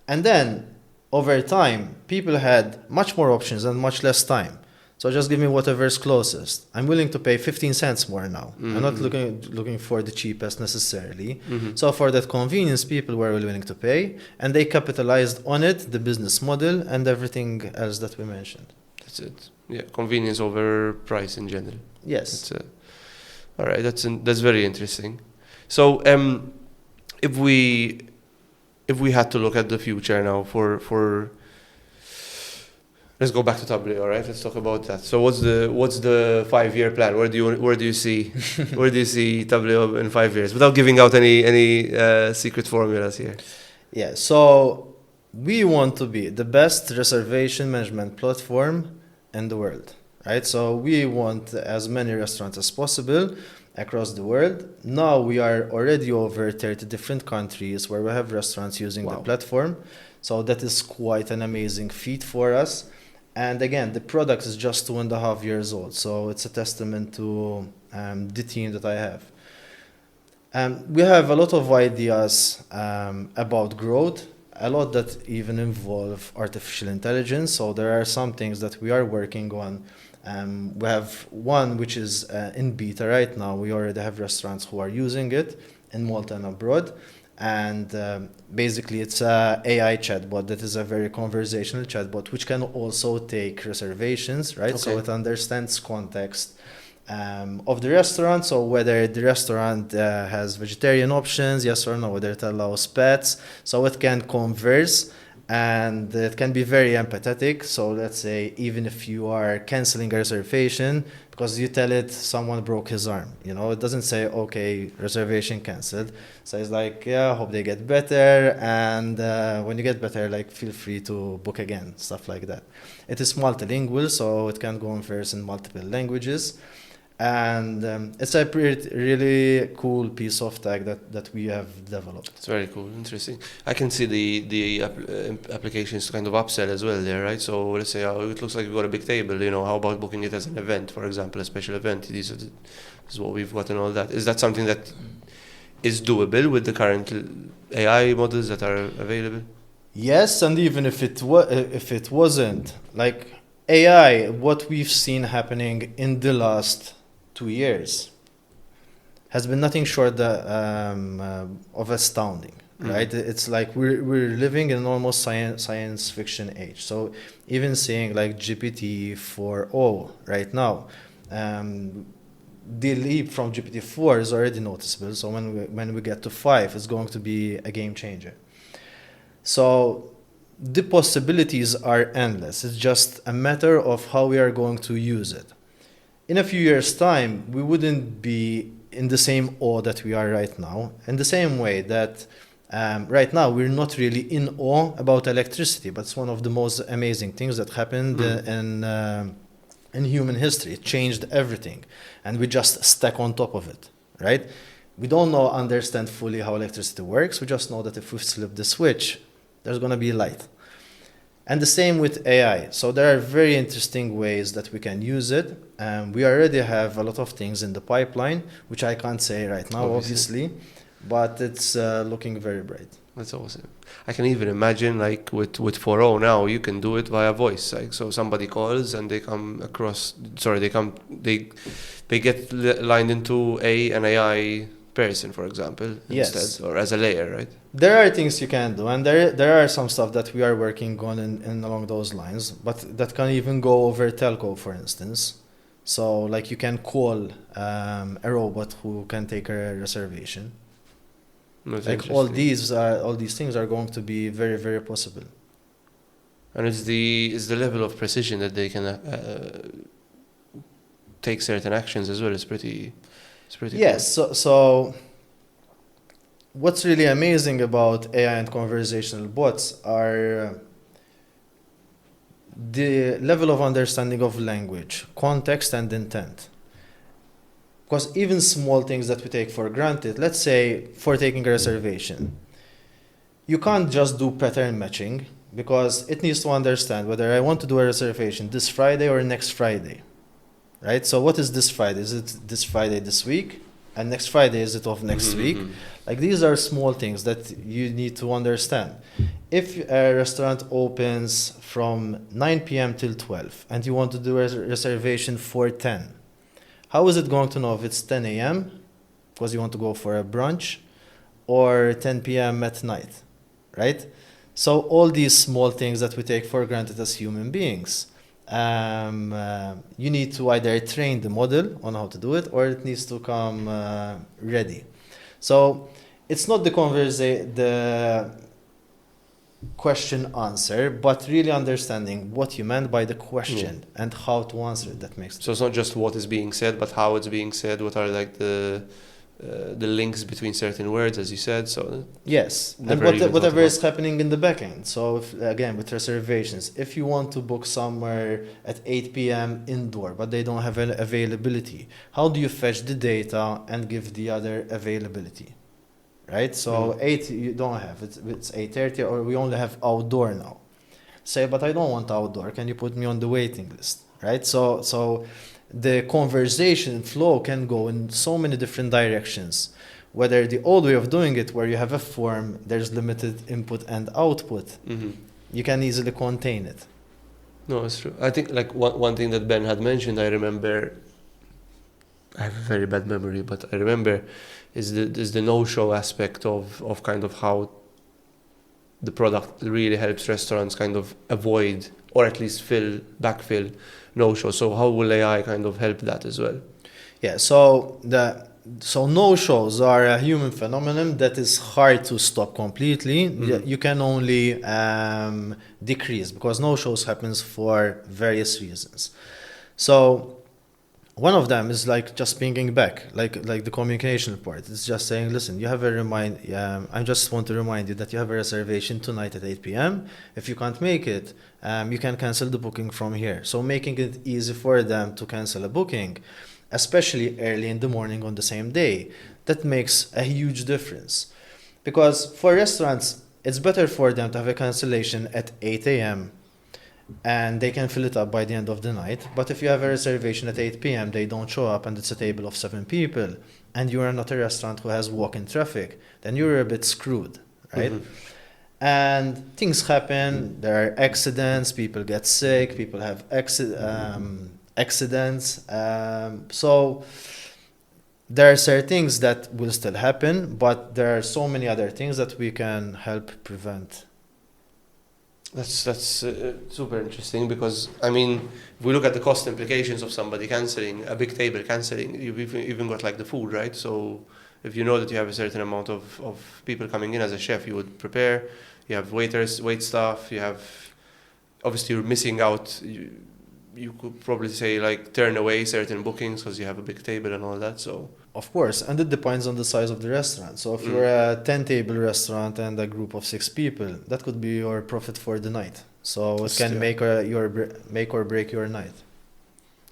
and then over time, people had much more options and much less time. So just give me whatever is closest. I'm willing to pay 15 cents more now. I'm not looking for the cheapest necessarily. So for that convenience, people were willing to pay, and they capitalized on it, the business model, and everything else that we mentioned. That's it. Yeah, convenience over price in general. Yes. All right, that's very interesting. So if we had to look at the future now for let's go back to Tableo, all right? Let's talk about that. So what's the 5-year plan? Where do you see Tableo in 5 years? Without giving out any secret formulas here. Yeah, so we want to be the best reservation management platform in the world, right? So we want as many restaurants as possible across the world. Now we are already over 30 different countries where we have restaurants using the platform. So that is quite an amazing feat for us. And again, the product is just 2.5 years old. So it's a testament to the team that I have. We have a lot of ideas about growth, a lot that even involve artificial intelligence. So there are some things that we are working on. We have one which is in beta right now. We already have restaurants who are using it in Malta and abroad. And basically it's a AI chatbot that is a very conversational chatbot which can also take reservations, right? Okay. So it understands context of the restaurant, so whether the restaurant has vegetarian options, yes or no, whether it allows pets, so it can converse and it can be very empathetic. So let's say even if you are canceling a reservation because you tell it someone broke his arm, it doesn't say okay, reservation cancelled. So it's like, yeah, hope they get better, and when you get better, like feel free to book again, stuff like that. It is multilingual, so it can converse in multiple languages. And it's a really cool piece of tech that we have developed. It's very cool, interesting. I can see the applications to kind of upsell as well there, right? So let's say it looks like we've got a big table, how about booking it as an event, for example, a special event? This is what we've got and all that. Is that something that is doable with the current AI models that are available? Yes, and even if it wasn't, like AI, what we've seen happening in the last 2 years has been nothing short of astounding, right? It's like we're living in an almost science fiction age. So even seeing like GPT-4o right now, the leap from GPT-4 is already noticeable. So when we get to 5, it's going to be a game changer. So the possibilities are endless. It's just a matter of how we are going to use it. In a few years' time, we wouldn't be in the same awe that we are right now, in the same way that right now we're not really in awe about electricity, but it's one of the most amazing things that happened in human history. It changed everything, and we just stack on top of it, right? We don't understand fully how electricity works. We just know that if we flip the switch, there's going to be light. And the same with AI. So there are very interesting ways that we can use it. We already have a lot of things in the pipeline, which I can't say right now, obviously, but it's looking very bright. That's awesome. I can even imagine, like with 4.0 now, you can do it via voice. Like, so somebody calls and they come across. Sorry, they get lined into an AI person, for example, instead, or as a layer, right? There are things you can do, and there are some stuff that we are working on in along those lines, but that can even go over telco, for instance. So, like, you can call a robot who can take a reservation. That's like all these things are going to be very, very possible. And it's the level of precision that they can take certain actions as well. It's pretty. Yes. Cool. So what's really amazing about AI and conversational bots are the level of understanding of language, context, and intent. Because even small things that we take for granted, let's say for taking a reservation, you can't just do pattern matching because it needs to understand whether I want to do a reservation this Friday or next Friday, right? So what is this Friday? Is it this Friday this week? And next Friday, is it of next week? Like, these are small things that you need to understand. If a restaurant opens from 9 p.m. till 12 and you want to do a reservation for 10, how is it going to know if it's 10 a.m. because you want to go for a brunch or 10 p.m. at night, right? So all these small things that we take for granted as human beings, you need to either train the model on how to do it, or it needs to come ready. So it's not the question answer, but really understanding what you meant by the question and how to answer it. That makes sense. So it's not just what is being said, but how it's being said. What are like the links between certain words, as you said. So yes, and whatever is happening in the backend. So if, again, with reservations, if you want to book somewhere at 8 p.m. indoor, but they don't have availability, how do you fetch the data and give the other availability? Right? So 8 you don't have, it's 8:30, or we only have outdoor now. Say, but I don't want outdoor. Can you put me on the waiting list? Right? So the conversation flow can go in so many different directions, Whether the old way of doing it, where you have a form, there's limited input and output, you can easily contain it. No, it's true. I think like one thing that Ben had mentioned, I remember, I have a very bad memory, but I remember is the no-show aspect of kind of how the product really helps restaurants kind of avoid or at least backfill no-show. So how will AI kind of help that as well? Yeah, so no-shows are a human phenomenon that is hard to stop completely. You can only decrease, because no-shows happens for various reasons. So one of them is like just pinging back, like the communication part. It's just saying, listen, you have I just want to remind you that you have a reservation tonight at 8 p.m. If you can't make it, you can cancel the booking from here. So making it easy for them to cancel a booking, especially early in the morning on the same day, that makes a huge difference. Because for restaurants, it's better for them to have a cancellation at 8 a.m. and they can fill it up by the end of the night. But if you have a reservation at 8 p.m., they don't show up and it's a table of 7 people, and you are not a restaurant who has walk-in traffic, then you're a bit screwed, right? And things happen, there are accidents, people get sick, people have accidents. So there are certain things that will still happen, but there are so many other things that we can help prevent. That's super interesting, because I mean, if we look at the cost implications of somebody cancelling a big table, you've even got like the food, right? So if you know that you have a certain amount of people coming in, as a chef, you would prepare. You have waiters, wait staff. You have, obviously you're missing out. You could probably say like turn away certain bookings because you have a big table and all that. So of course, and it depends on the size of the restaurant. So if you're a 10-table restaurant and a group of 6 people, that could be your profit for the night. So it can make or break your night.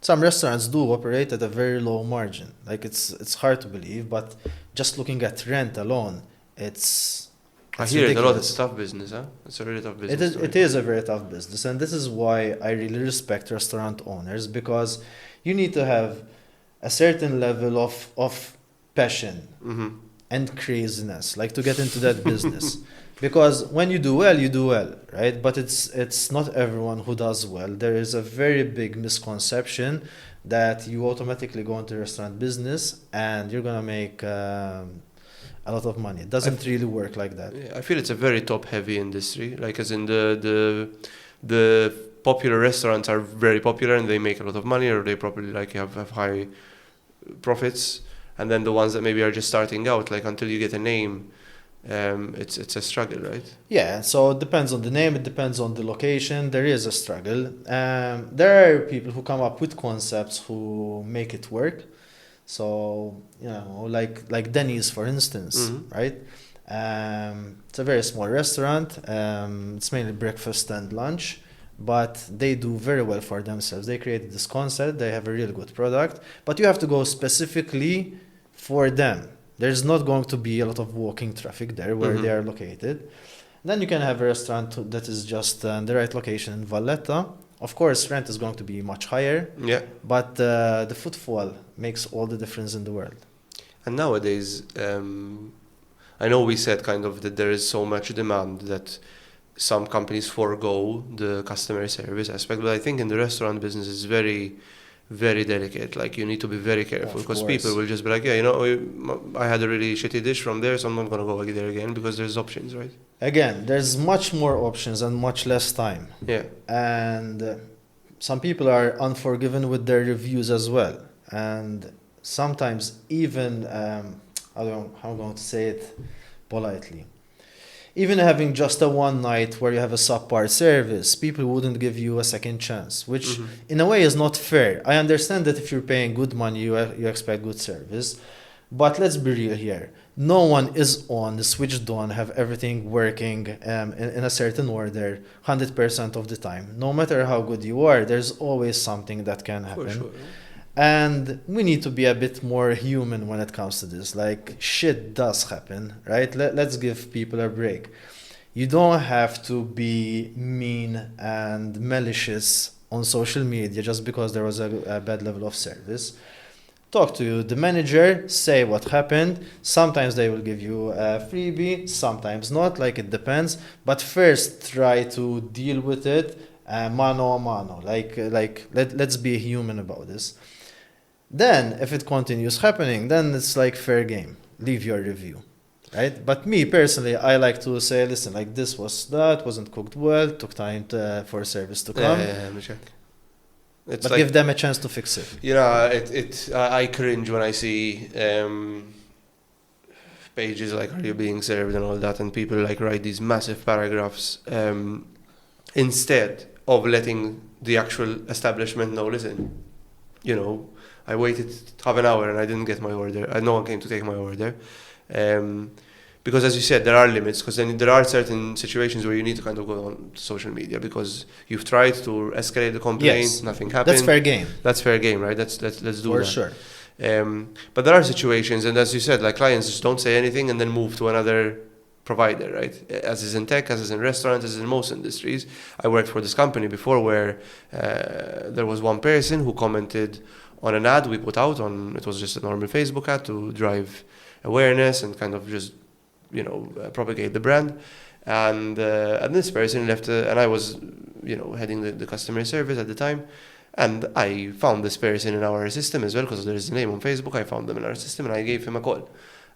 Some restaurants do operate at a very low margin. Like it's hard to believe, but just looking at rent alone, I hear it a lot. It's a tough business, huh? It's a really tough business. It is a very tough business, and this is why I really respect restaurant owners, because you need to have a certain level of passion and craziness, like to get into that business. Because when you do well, right? But it's not everyone who does well. There is a very big misconception that you automatically go into restaurant business and you're gonna make a lot of money. It doesn't really work like that. Yeah, I feel it's a very top-heavy industry. Like, as in the popular restaurants are very popular and they make a lot of money, or they probably like have high profits. And then the ones that maybe are just starting out, like until you get a name, it's a struggle, right? Yeah. So it depends on the name. It depends on the location. There is a struggle. There are people who come up with concepts who make it work. So, like Denny's, for instance, right? It's a very small restaurant. It's mainly breakfast and lunch, but they do very well for themselves. They created this concept. They have a really good product, but you have to go specifically for them. There's not going to be a lot of walking traffic there where they are located. Then you can have a restaurant that is just in the right location in Valletta. Of course, rent is going to be much higher, but the footfall makes all the difference in the world. And nowadays, I know we said kind of that there is so much demand that some companies forego the customer service aspect, but I think in the restaurant business it's very, very delicate. Like, you need to be very careful, because people will just be like, I had a really shitty dish from there, so I'm not going to go there again, because there's options, right? Again, there's much more options and much less time. Yeah. And some people are unforgiving with their reviews as well. And sometimes even, I don't know how I'm going to say it politely, even having just a one night where you have a subpar service, people wouldn't give you a second chance, which in a way is not fair. I understand that if you're paying good money, you expect good service. But let's be real here. No one is switched on, have everything working in a certain order 100% of the time. No matter how good you are, there's always something that can happen. For sure. And we need to be a bit more human when it comes to this. Like, shit does happen, right? Let's give people a break. You don't have to be mean and malicious on social media just because there was a bad level of service. talk to the manager, say what happened. Sometimes they will give you a freebie, sometimes not, like it depends. But first try to deal with it mano a mano, let's be human about this. Then if it continues happening, then it's like fair game. Leave your review. Right? But me personally, I like to say, listen, like this wasn't cooked well, took time for service to come. But like, give them a chance to fix it. You know, I cringe when I see pages like "Are you being served?" and all that, and people like write these massive paragraphs instead of letting the actual establishment know. Listen, you know, I waited half an hour and I didn't get my order. No one came to take my order. Because as you said, there are limits, because then there are certain situations where you need to kind of go on social media because you've tried to escalate the complaint, nothing happened. That's fair game. That's fair game, right? Let's do that. For sure. But there are situations, and as you said, like clients just don't say anything and then move to another provider, right? As is in tech, as is in restaurants, as is in most industries. I worked for this company before where there was one person who commented on an ad we put out on, it was just a normal Facebook ad to drive awareness and kind of just, you know, propagate the brand. And this person left, and I was, you know, heading the customer service at the time. And I found this person in our system as well, because there's a name on Facebook. I found them in our system and I gave him a call.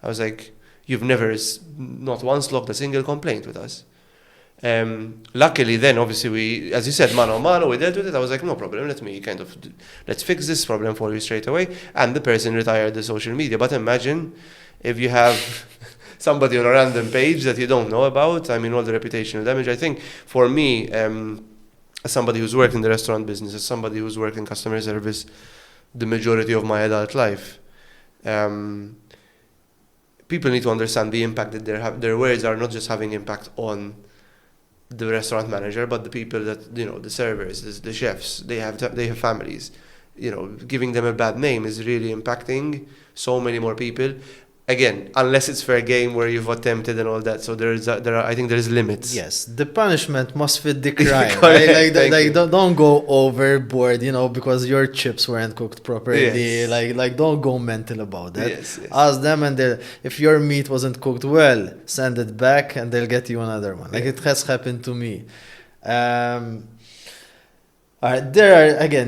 I was like, you've never, not once, logged a single complaint with us. Luckily then, obviously, we, as you said, mano a mano, we dealt with it. I was like, no problem, let's fix this problem for you straight away. And the person retired the social media. But imagine if you have somebody on a random page that you don't know about, I mean, all the reputational damage. I think for me, as somebody who's worked in the restaurant business, as somebody who's worked in customer service the majority of my adult life, people need to understand the impact that their words are not just having impact on the restaurant manager, but the people that, you know, the servers, the chefs, they have families. You know, giving them a bad name is really impacting so many more people. Again, unless it's fair game where you've attempted and all that. So I think there's limits. Yes, the punishment must fit the crime. Right? Don't go overboard, you know, because your chips weren't cooked properly. Yes. Like don't go mental about that. Yes. Ask them, and if your meat wasn't cooked well, send it back, and they'll get you another one. Like it has happened to me. There are, again,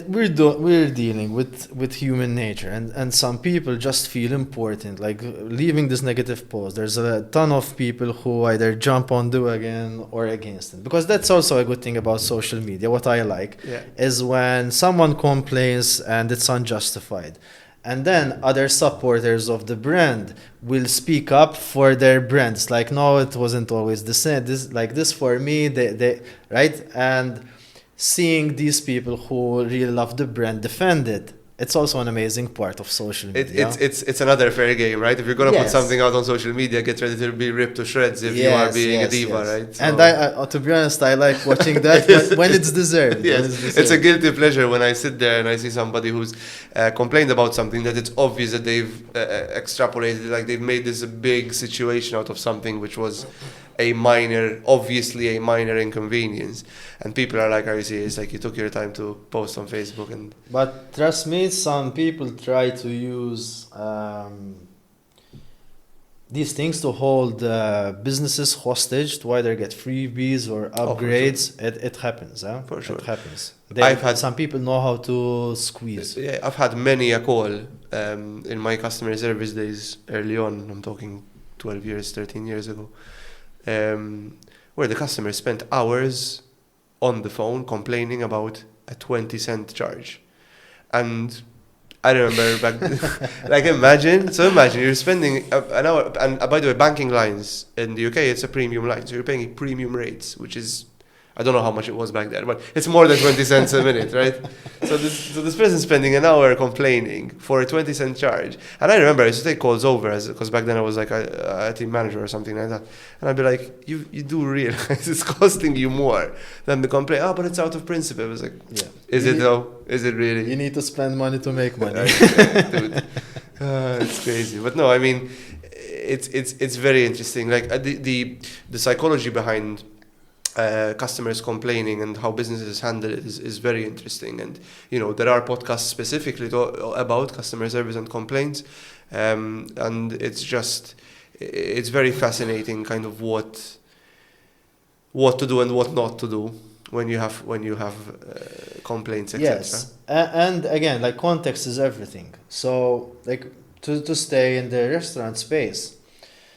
we're dealing with human nature, and some people just feel important, like leaving this negative post. There's a ton of people who either jump on the wagon or against it, because that's also a good thing about social media. What I like is when someone complains and it's unjustified, and then other supporters of the brand will speak up for their brands, like, no, it wasn't always the same. This for me, they right? And seeing these people who really love the brand defend it, it's also an amazing part of social media. It's another fair game, right? If you're going to put something out on social media, get ready to be ripped to shreds if you are being a diva, right? So. And I, to be honest, I like watching that when it's deserved. Yes, it's a guilty pleasure when I sit there and I see somebody who's complained about something that it's obvious that they've extrapolated, like they've made this a big situation out of something which was obviously a minor inconvenience, and people are like, "Are you serious? Like you took your time to post on Facebook?" And but trust me, some people try to use these things to hold businesses hostage to either get freebies or upgrades. Oh, sure. It happens, huh? For sure, it happens. Some people know how to squeeze. Yeah, I've had many a call in my customer service days early on. I'm talking 12 years, 13 years ago. Where the customer spent hours on the phone complaining about a 20-cent charge. And I remember back, like imagine you're spending an hour, and by the way, banking lines in the UK, it's a premium line, so you're paying premium rates, which is, I don't know how much it was back then, but it's more than 20 cents a minute, right? So this person spending an hour complaining for a 20-cent charge. And I remember I used to take calls over, because back then I was like a team manager or something like that. And I'd be like, you do realize it's costing you more than the complaint. Oh, but it's out of principle. I was like, is it though? Is it really? You need to spend money to make money. Dude. It's crazy. But no, I mean, it's very interesting. Like the psychology behind customers complaining and how businesses handle it is very interesting. And there are podcasts specifically about customer service and complaints, and it's very fascinating kind of what to do and what not to do when you have complaints, etc. Yes, and again, like, context is everything. So, like, to stay in the restaurant space,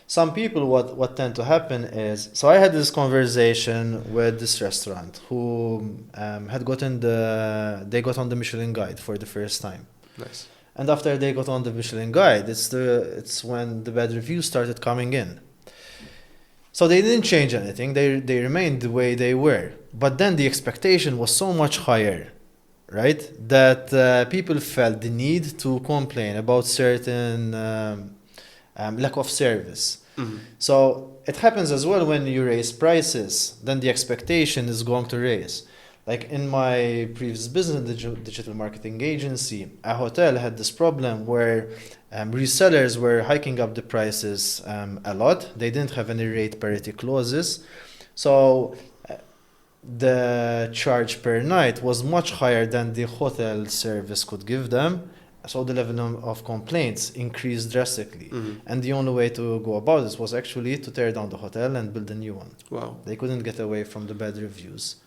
some people, what tend to happen is, so I had this conversation with this restaurant who they got on the Michelin Guide for the first time. Nice. And after they got on the Michelin Guide, it's when the bad reviews started coming in. So they didn't change anything. They remained the way they were. But then the expectation was so much higher, right? That people felt the need to complain about certain lack of service. Mm-hmm. So it happens as well when you raise prices, then the expectation is going to raise. Like in my previous business, the digital marketing agency, a hotel had this problem where resellers were hiking up the prices a lot. They didn't have any rate parity clauses. So the charge per night was much higher than the hotel service could give them. So the level of complaints increased drastically. Mm-hmm. And the only way to go about this was actually to tear down the hotel and build a new one. Wow. They couldn't get away from the bad reviews.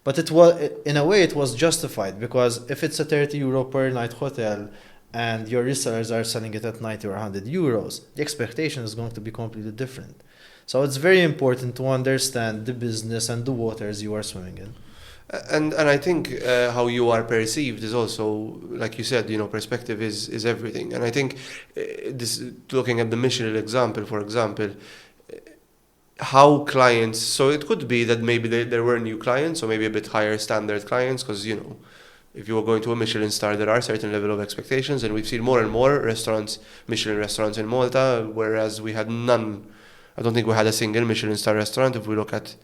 But it was, in a way, it was justified, because if it's a 30 euro per night hotel and your resellers are selling it at 90 or 100 euros, the expectation is going to be completely different. So it's very important to understand the business and the waters you are swimming in. And I think how you are perceived is also, like you said, perspective is everything. And I think this, looking at the Michelin example, for example, how clients, so it could be that maybe there were new clients, or maybe a bit higher standard clients, because if you are going to a Michelin star, there are certain level of expectations, and we've seen more and more Michelin restaurants in Malta, whereas we had none. I don't think we had a single Michelin star restaurant if we look at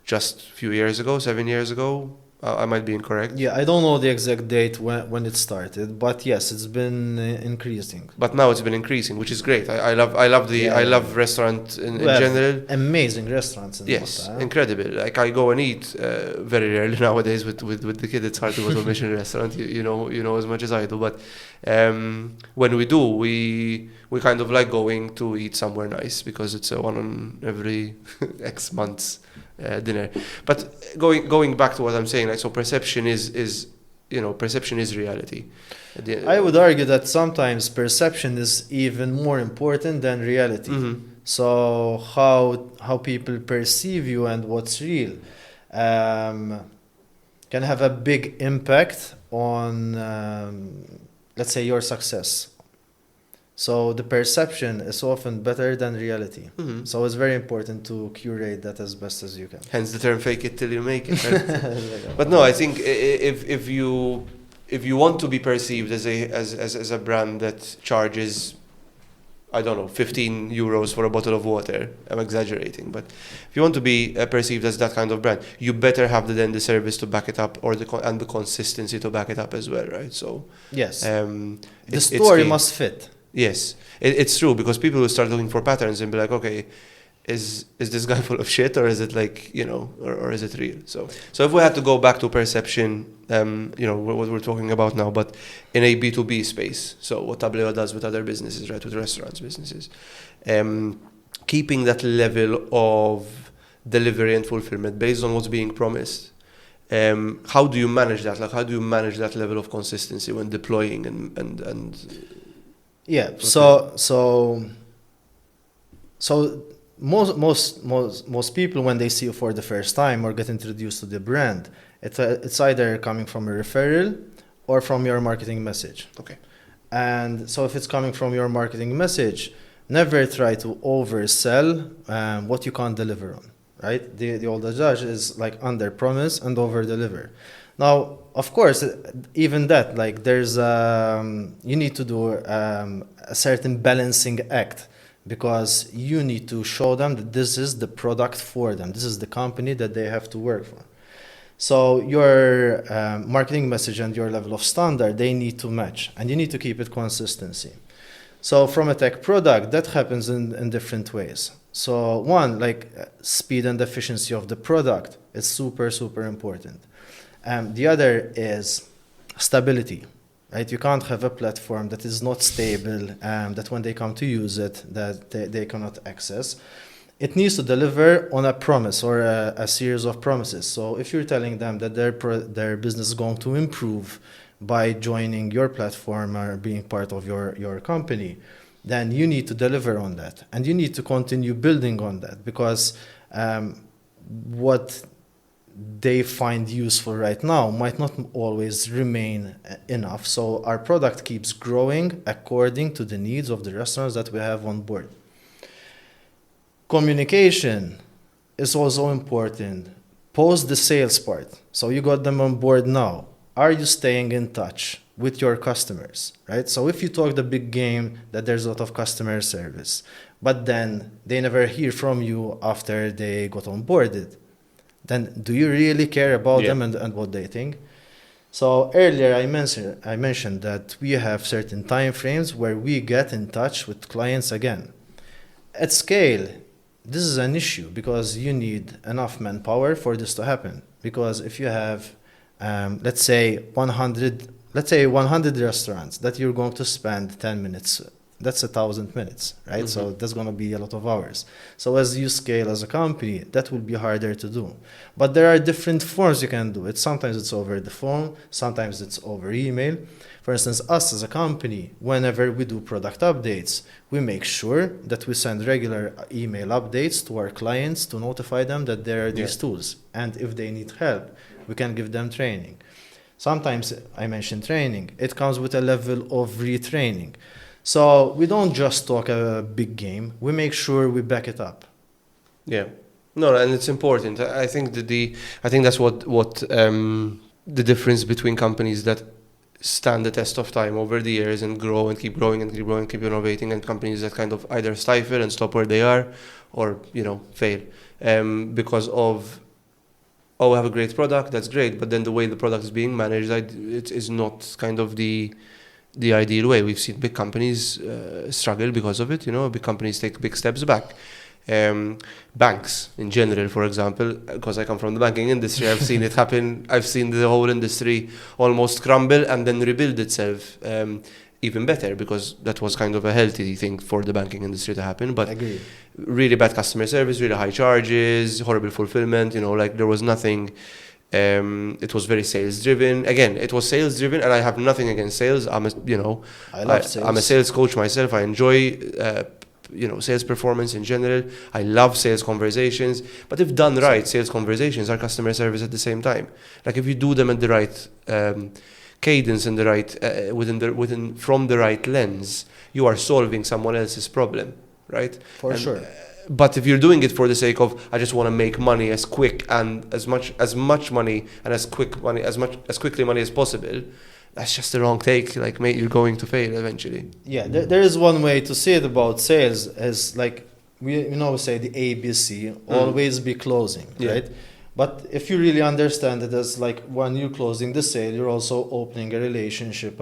just a few years ago, 7 years ago. I might be incorrect. Yeah, I don't know the exact date when it started, but yes, it's been increasing. But now it's been increasing, which is great. I love restaurant in general. Amazing restaurants in Yes, Malta. incredible. Like, I go and eat very rarely nowadays with the kid. It's hard to go to a Michelin restaurant. You know as much as I do. But when we do, we kind of like going to eat somewhere nice, because it's a one on every X months dinner. But going back to what I'm saying, like, so perception is reality. I would argue that sometimes perception is even more important than reality. Mm-hmm. So how people perceive you and what's real can have a big impact on, let's say, your success. So the perception is often better than reality. Mm-hmm. So it's very important to curate that as best as you can. Hence the term "fake it till you make it." Right? But no, I think if you want to be perceived as a brand that charges, I don't know, 15 euros for a bottle of water, I'm exaggerating, but if you want to be perceived as that kind of brand, you better have the service to back it up, or and the consistency to back it up as well, right? So yes, the it's story key. must fit. Yes, it's true, because people will start looking for patterns and be like, okay, is this guy full of shit, or is it like, or is it real? So if we had to go back to perception, what we're talking about now, but in a B2B space, so what Tableo does with other businesses, right, with restaurants businesses, keeping that level of delivery and fulfillment based on what's being promised. How do you manage that? Like, how do you manage that level of consistency when deploying and Yeah. Okay. So most people, when they see you for the first time or get introduced to the brand, it's either coming from a referral or from your marketing message. Okay. And so if it's coming from your marketing message, never try to oversell what you can't deliver on. Right? The old adage is like under promise and over deliver. Now, of course, even that, like, there's you need to do a certain balancing act, because you need to show them that this is the product for them. This is the company that they have to work for. So your marketing message and your level of standard, they need to match, and you need to keep it consistency. So from a tech product, that happens in different ways. So one, speed and efficiency of the product is super, super important. The other is stability, right? You can't have a platform that is not stable, that when they come to use it, that they cannot access. It needs to deliver on a promise or a series of promises. So if you're telling them that their business is going to improve by joining your platform or being part of your company, then you need to deliver on that. And you need to continue building on that, because what they find useful right now might not always remain enough. So our product keeps growing according to the needs of the restaurants that we have on board. Communication is also important. Post the sales part. So you got them on board now. Are you staying in touch with your customers, right? So if you talk the big game that there's a lot of customer service, but then they never hear from you after they got onboarded, then do you really care about them and what they think? So earlier I mentioned that we have certain time frames where we get in touch with clients again. At scale, this is an issue because you need enough manpower for this to happen. Because if you have, let's say 100 restaurants that you're going to spend 10 minutes, that's 1,000 minutes, right? Mm-hmm. So that's going to be a lot of hours. So as you scale as a company, that will be harder to do. But there are different forms you can do it. Sometimes it's over the phone, sometimes it's over email. For instance, us as a company, whenever we do product updates, we make sure that we send regular email updates to our clients to notify them that there are these tools. And if they need help, we can give them training. Sometimes, I mentioned training, it comes with a level of retraining. So we don't just talk a big game, we make sure we back it up. Yeah. No, and it's important. I think that's what the difference between companies that stand the test of time over the years and grow and keep growing and keep growing, keep innovating, and companies that kind of either stifle and stop where they are or, fail. Because of, we have a great product, that's great, but then the way the product is being managed, it is not kind of the ideal way. We've seen big companies struggle because of it, big companies take big steps back. Banks in general, for example, because I come from the banking industry, I've seen it happen. I've seen the whole industry almost crumble and then rebuild itself even better, because that was kind of a healthy thing for the banking industry to happen. But really bad customer service, really high charges, horrible fulfillment, there was nothing. It was very sales driven. Again, it was sales driven, and I have nothing against sales. I love sales. I'm a sales coach myself. I enjoy sales performance in general. I love sales conversations, but if done right, sales conversations are customer service at the same time. Like if you do them at the right cadence and the right from the right lens, you are solving someone else's problem, right? For sure. But if you're doing it for the sake of, I just want to make money as quick and as much money and as quickly money as possible, that's just the wrong take. Like, mate, you're going to fail eventually. Yeah, there is one way to see it about sales, as like we say the ABC, always be closing, right? But if you really understand it as like when you're closing the sale, you're also opening a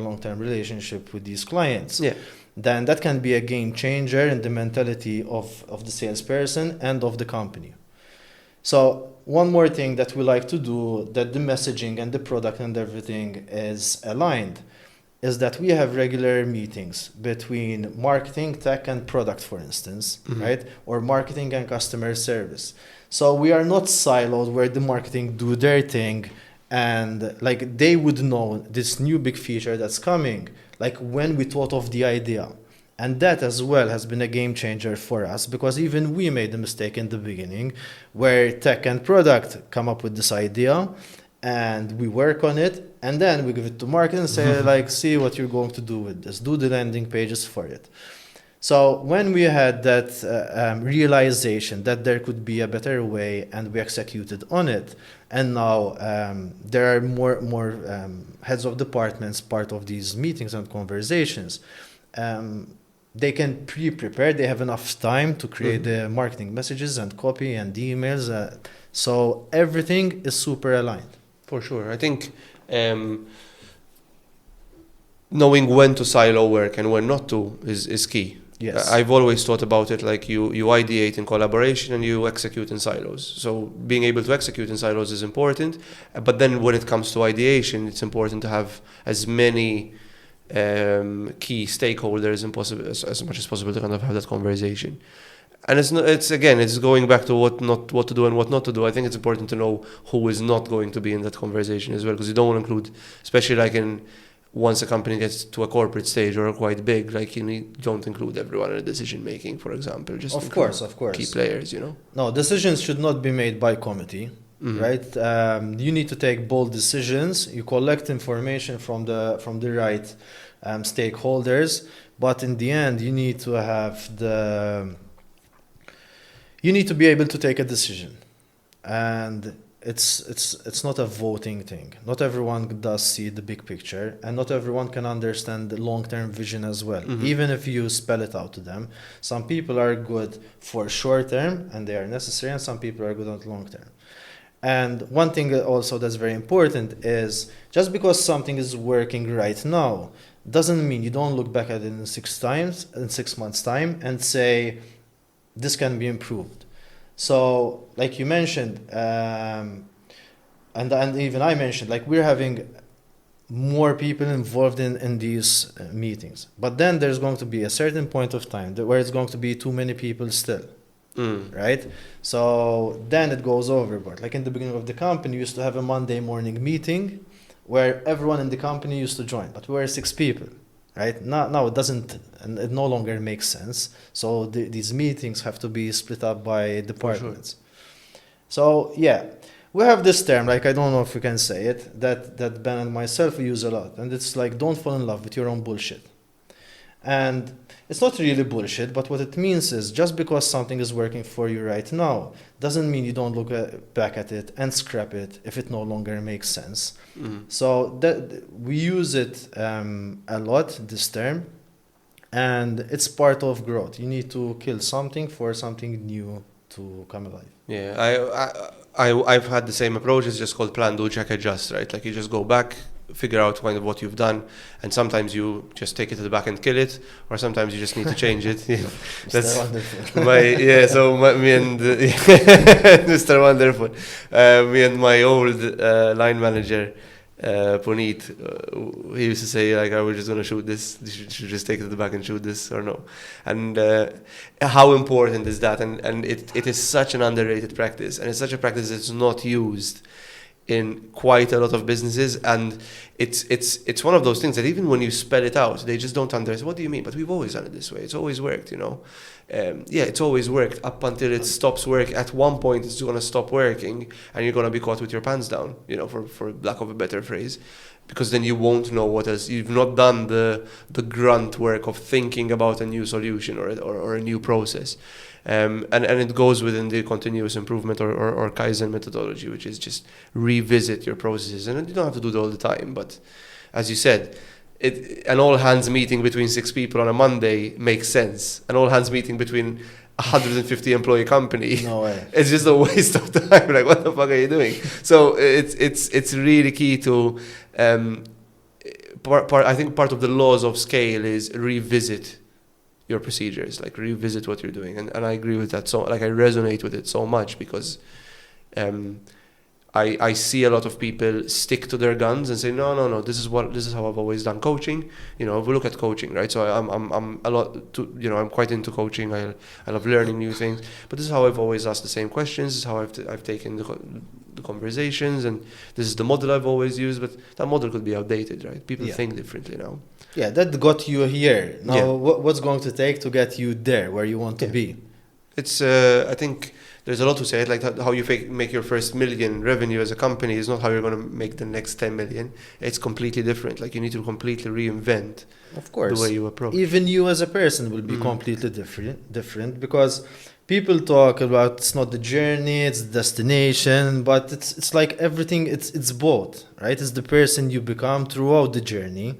long-term relationship with these clients. Yeah. Then that can be a game changer in the mentality of the salesperson and of the company. So one more thing that we like to do, that the messaging and the product and everything is aligned, is that we have regular meetings between marketing, tech, and product, for instance, right? Or marketing and customer service. So we are not siloed where the marketing do their thing and like they would know this new big feature that's coming, like when we thought of the idea. And that as well has been a game changer for us, because even we made a mistake in the beginning where tech and product come up with this idea and we work on it and then we give it to market and say like, see what you're going to do with this, do the landing pages for it. So when we had that realization that there could be a better way and we executed on it, and now there are more heads of departments part of these meetings and conversations, they can pre-prepare, they have enough time to create the marketing messages and copy and emails. So everything is super aligned. For sure. I think knowing when to silo work and when not to is key. Yes. I've always thought about it like you ideate in collaboration and you execute in silos. So being able to execute in silos is important, but then when it comes to ideation, it's important to have as many key stakeholders as much as possible to kind of have that conversation. And it's going back to what to do and what not to do. I think it's important to know who is not going to be in that conversation as well, because you don't want to include, especially like once a company gets to a corporate stage or quite big, like you don't include everyone in the decision making, for example. Just of course, key players, No, decisions should not be made by committee, right? You need to take bold decisions. You collect information from the right stakeholders, but in the end, you need to have you need to be able to take a decision, and it's not a voting thing. Not everyone does see the big picture, and not everyone can understand the long-term vision as well. Even if you spell it out to them, some people are good for short-term and they are necessary, and some people are good on long-term. And one thing also that's very important is just because something is working right now doesn't mean you don't look back at it in 6 months' time and say this can be improved. So, like you mentioned, and even I mentioned, like we're having more people involved in these meetings. But then there's going to be a certain point of time where it's going to be too many people still, right? So then it goes overboard. Like in the beginning of the company, we used to have a Monday morning meeting where everyone in the company used to join, but we were 6 people. Right now, it doesn't, and it no longer makes sense. So these meetings have to be split up by departments. Sure. So yeah, we have this term, like I don't know if we can say it, that Ben and myself we use a lot, and it's like don't fall in love with your own bullshit. And it's not really bullshit, but what it means is just because something is working for you right now doesn't mean you don't look back at it and scrap it if it no longer makes sense. So that we use it a lot, this term, and it's part of growth. You need to kill something for something new to come alive. Yeah, I've had the same approach. It's just called plan, do, check, adjust, right? Like you just go back, figure out kind of what you've done, and sometimes you just take it to the back and kill it, or sometimes you just need to change it. That's wonderful. Me and Mr. Wonderful, me and my old line manager, Puneet, he used to say like, "Are we just gonna shoot this? You should just take it to the back and shoot this, or no?" And how important is that? And it is such an underrated practice, and it's such a practice that's not used in quite a lot of businesses, and it's one of those things that even when you spell it out, they just don't understand. What do you mean? But we've always done it this way. It's always worked, it's always worked up until it stops working. At one point, it's going to stop working, and you're going to be caught with your pants down, for lack of a better phrase, because then you won't know what else. You've not done the grunt work of thinking about a new solution or a new process. And it goes within the continuous improvement or Kaizen methodology, which is just revisit your processes. And you don't have to do it all the time. But as you said, an all-hands meeting between 6 people on a Monday makes sense. An all-hands meeting between 150 employee company. No way. It's just a waste of time. Like, what the fuck are you doing? So it's really key to... I think part of the laws of scale is revisit your procedures, like revisit what you're doing, and I agree with that. So like I resonate with it so much because I see a lot of people stick to their guns and say no, this is how I've always done coaching. If we look at coaching, right? So I'm a lot I'm quite into coaching. I love learning new things, but this is how I've always asked the same questions. This is how I've taken the conversations, and this is the model I've always used. But that model could be outdated, right? People think differently now. Yeah, that got you here. Now, what's going to take to get you there, where you want to be? It's, I think there's a lot to say. Like how you make your first million revenue as a company is not how you're going to make the next 10 million. It's completely different. Like you need to completely reinvent the way you approach. Even you as a person will be completely different because people talk about it's not the journey, it's the destination, but it's like everything, it's both, right? It's the person you become throughout the journey.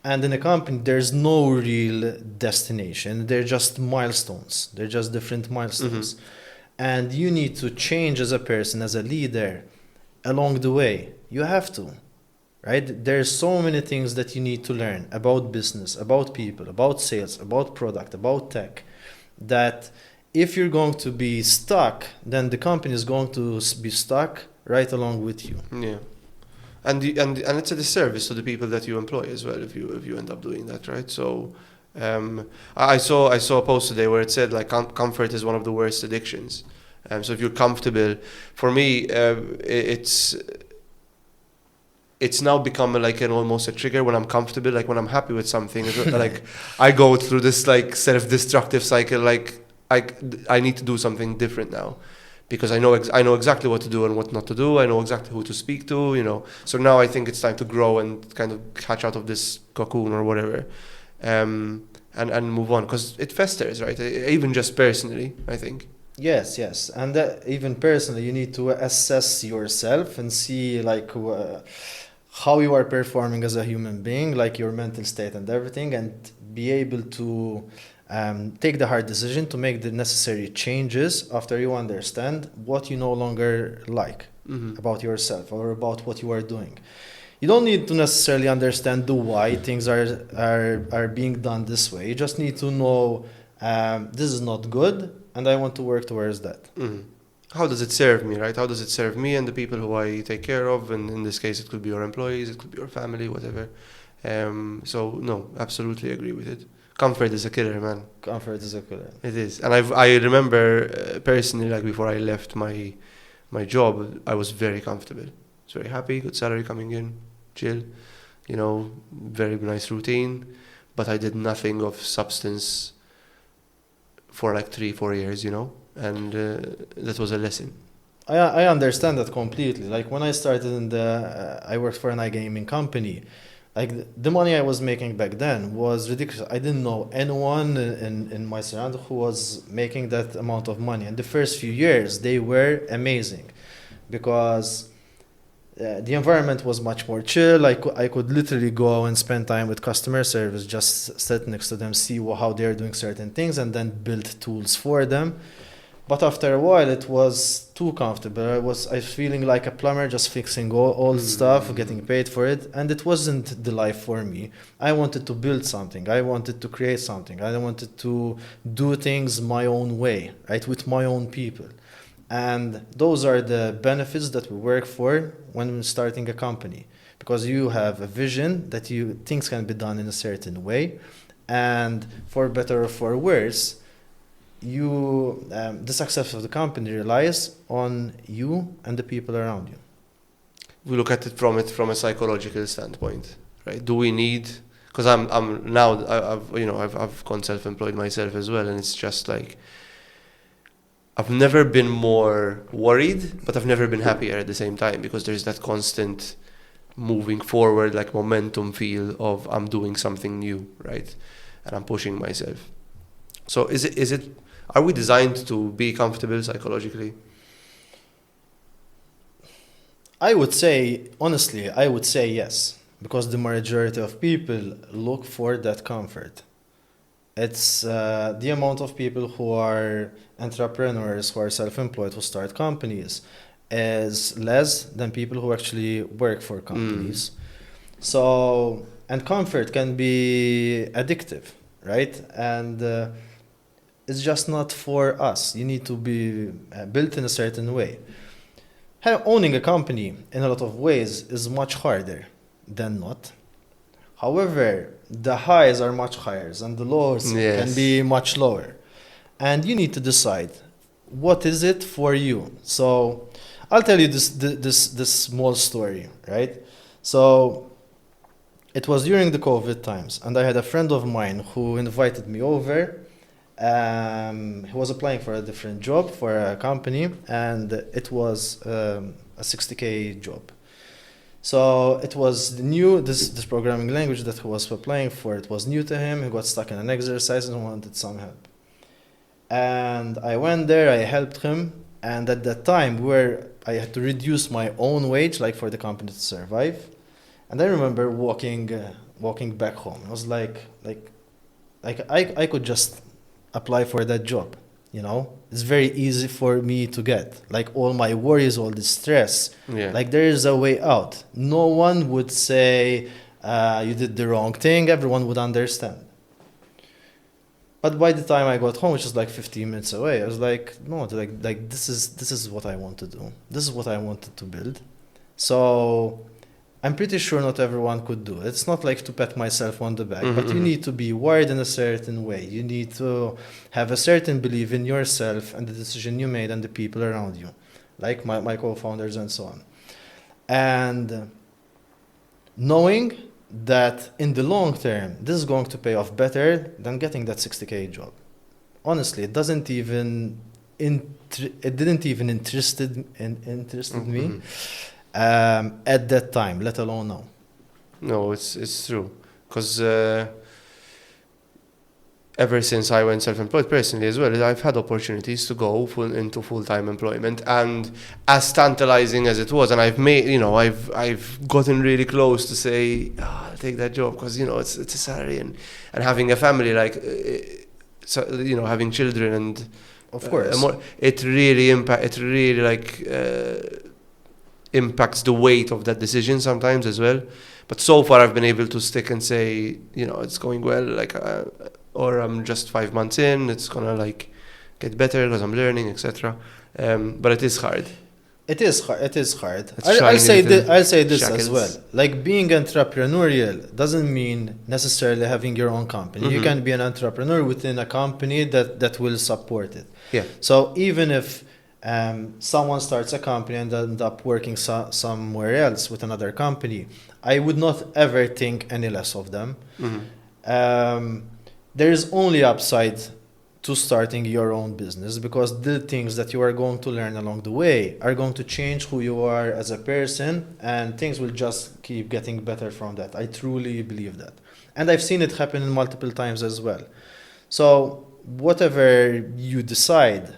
And in a company, there's no real destination. They're just milestones. They're just different milestones. And you need to change as a person, as a leader, along the way. You have to. right? There's so many things that you need to learn about business, about people, about sales, about product, about tech, that if you're going to be stuck, then the company is going to be stuck right along with you. Yeah. And it's a disservice to the people that you employ as well if you end up doing that, right? So I saw a post today where it said like comfort is one of the worst addictions. So if you're comfortable, for me, it's now become like almost a trigger when I'm comfortable, like when I'm happy with something. Like I go through this like self-destructive cycle. Like I need to do something different now, because I know exactly what to do and what not to do. I know exactly who to speak to. So now I think it's time to grow and kind of catch out of this cocoon or whatever, and move on, because it festers, right? Even just personally, I think. Yes, and even personally, you need to assess yourself and see like how you are performing as a human being, like your mental state and everything, and be able to take the hard decision to make the necessary changes after you understand what you no longer like about yourself or about what you are doing. You don't need to necessarily understand the why things are being done this way. You just need to know this is not good, and I want to work towards that. How does it serve me, right? How does it serve me and the people who I take care of? And in this case, it could be your employees, it could be your family, whatever. So no, absolutely agree with it. Comfort is a killer, man. Comfort is a killer. It is. And I remember personally, like before I left my job, I was very comfortable. I was very happy, good salary coming in, chill, very nice routine. But I did nothing of substance for like 3-4 years, and that was a lesson. I understand that completely. Like when I started I worked for an iGaming company. Like the money I was making back then was ridiculous. I didn't know anyone in my surrounding who was making that amount of money. And the first few years, they were amazing because the environment was much more chill. I could literally go and spend time with customer service, just sit next to them, see how they're doing certain things, and then build tools for them. But after a while, it was too comfortable. I was feeling like a plumber, just fixing all stuff, getting paid for it. And it wasn't the life for me. I wanted to build something. I wanted to create something. I wanted to do things my own way, right, with my own people. And those are the benefits that we work for when starting a company. Because you have a vision that things can be done in a certain way. And for better or for worse, the success of the company relies on you and the people around you. We look at it from a psychological standpoint, right? Do we need? Because I'm now I've gone self-employed myself as well, and it's just like I've never been more worried, but I've never been happier at the same time, because there's that constant moving forward, like momentum feel of I'm doing something new, right? And I'm pushing myself. So are we designed to be comfortable psychologically? I would say yes, because the majority of people look for that comfort. It's the amount of people who are entrepreneurs, who are self-employed, who start companies, is less than people who actually work for companies. So, and comfort can be addictive, right? And it's just not for us. You need to be built in a certain way. Owning a company in a lot of ways is much harder than not. However, the highs are much higher and the lows can be much lower. And you need to decide what is it for you. So I'll tell you this small story, right? So it was during the COVID times, and I had a friend of mine who invited me over. He was applying for a different job for a company, and it was a 60K job. So it was new, this programming language that he was applying for, it was new to him. He got stuck in an exercise and wanted some help. And I went there, I helped him, and at that time I had to reduce my own wage, like for the company to survive. And I remember walking back home. I was like I could just apply for that job, You know, it's very easy for me to get. Like all my worries, all the stress. Yeah. Like there is a way out. No one would say you did the wrong thing. Everyone would understand. But by the time I got home, which is like 15 minutes away, I was like, no, like this is what I want to do. This is what I wanted to build. So I'm pretty sure not everyone could do it. It's not like to pat myself on the back, but you need to be wired in a certain way. You need to have a certain belief in yourself and the decision you made and the people around you, like my co-founders and so on. And knowing that in the long term, this is going to pay off better than getting that 60K job. Honestly, it didn't even interested me at that time, let alone now. No, it's true. Because ever since I went self-employed personally as well, I've had opportunities to go into full-time employment, and as tantalizing as it was, and I've gotten really close to say, I'll take that job because it's a salary and having a family, like having children and of course it really impacts the weight of that decision sometimes as well. But so far I've been able to stick and say, it's going well, or I'm just 5 months in, it's gonna get better because I'm learning, etc. But it is hard. It is hard. I'll say this shackles. as well. Like being entrepreneurial doesn't mean necessarily having your own company. You can be an entrepreneur within a company that will support it. Yeah. So even if someone starts a company and ends up working somewhere else with another company, I would not ever think any less of them. There is only upside to starting your own business, because the things that you are going to learn along the way are going to change who you are as a person, and things will just keep getting better from that. I truly believe that. And I've seen it happen multiple times as well. So whatever you decide,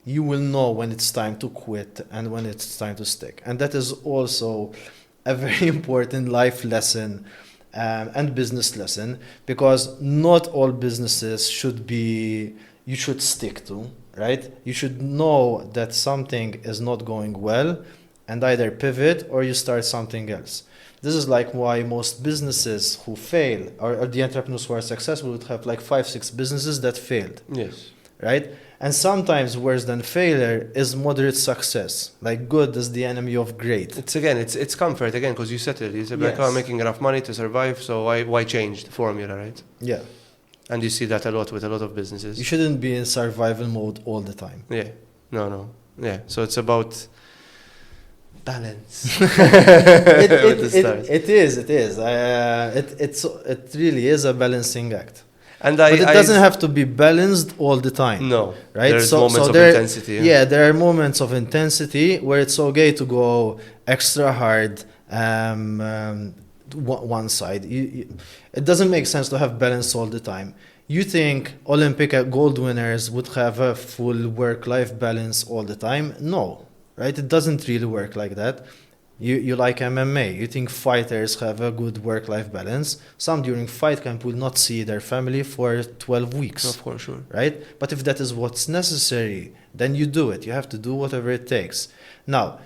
you will know when it's time to quit and when it's time to stick. And that is also a very important life lesson and business lesson, because not all businesses you should stick to, right? You should know that something is not going well and either pivot or you start something else. This is like why most businesses who fail, or the entrepreneurs who are successful, would have like 5-6 businesses that failed. Yes. Right? And sometimes worse than failure is moderate success. Like good is the enemy of great. It's comfort again, because you settled. It's like, I'm making enough money to survive, so why change the formula, right? Yeah. And you see that a lot with a lot of businesses. You shouldn't be in survival mode all the time. Yeah. No. Yeah. So it's about balance. It is. It really is a balancing act. But it doesn't have to be balanced all the time. No, right? There's moments of intensity. Yeah, there are moments of intensity where it's okay to go extra hard one side. It doesn't make sense to have balance all the time. You think Olympic gold winners would have a full work-life balance all the time? No, right? It doesn't really work like that. You like MMA. You think fighters have a good work-life balance. Some during fight camp will not see their family for 12 weeks. Of course, sure. Right? But if that is what's necessary, then you do it. You have to do whatever it takes. Now,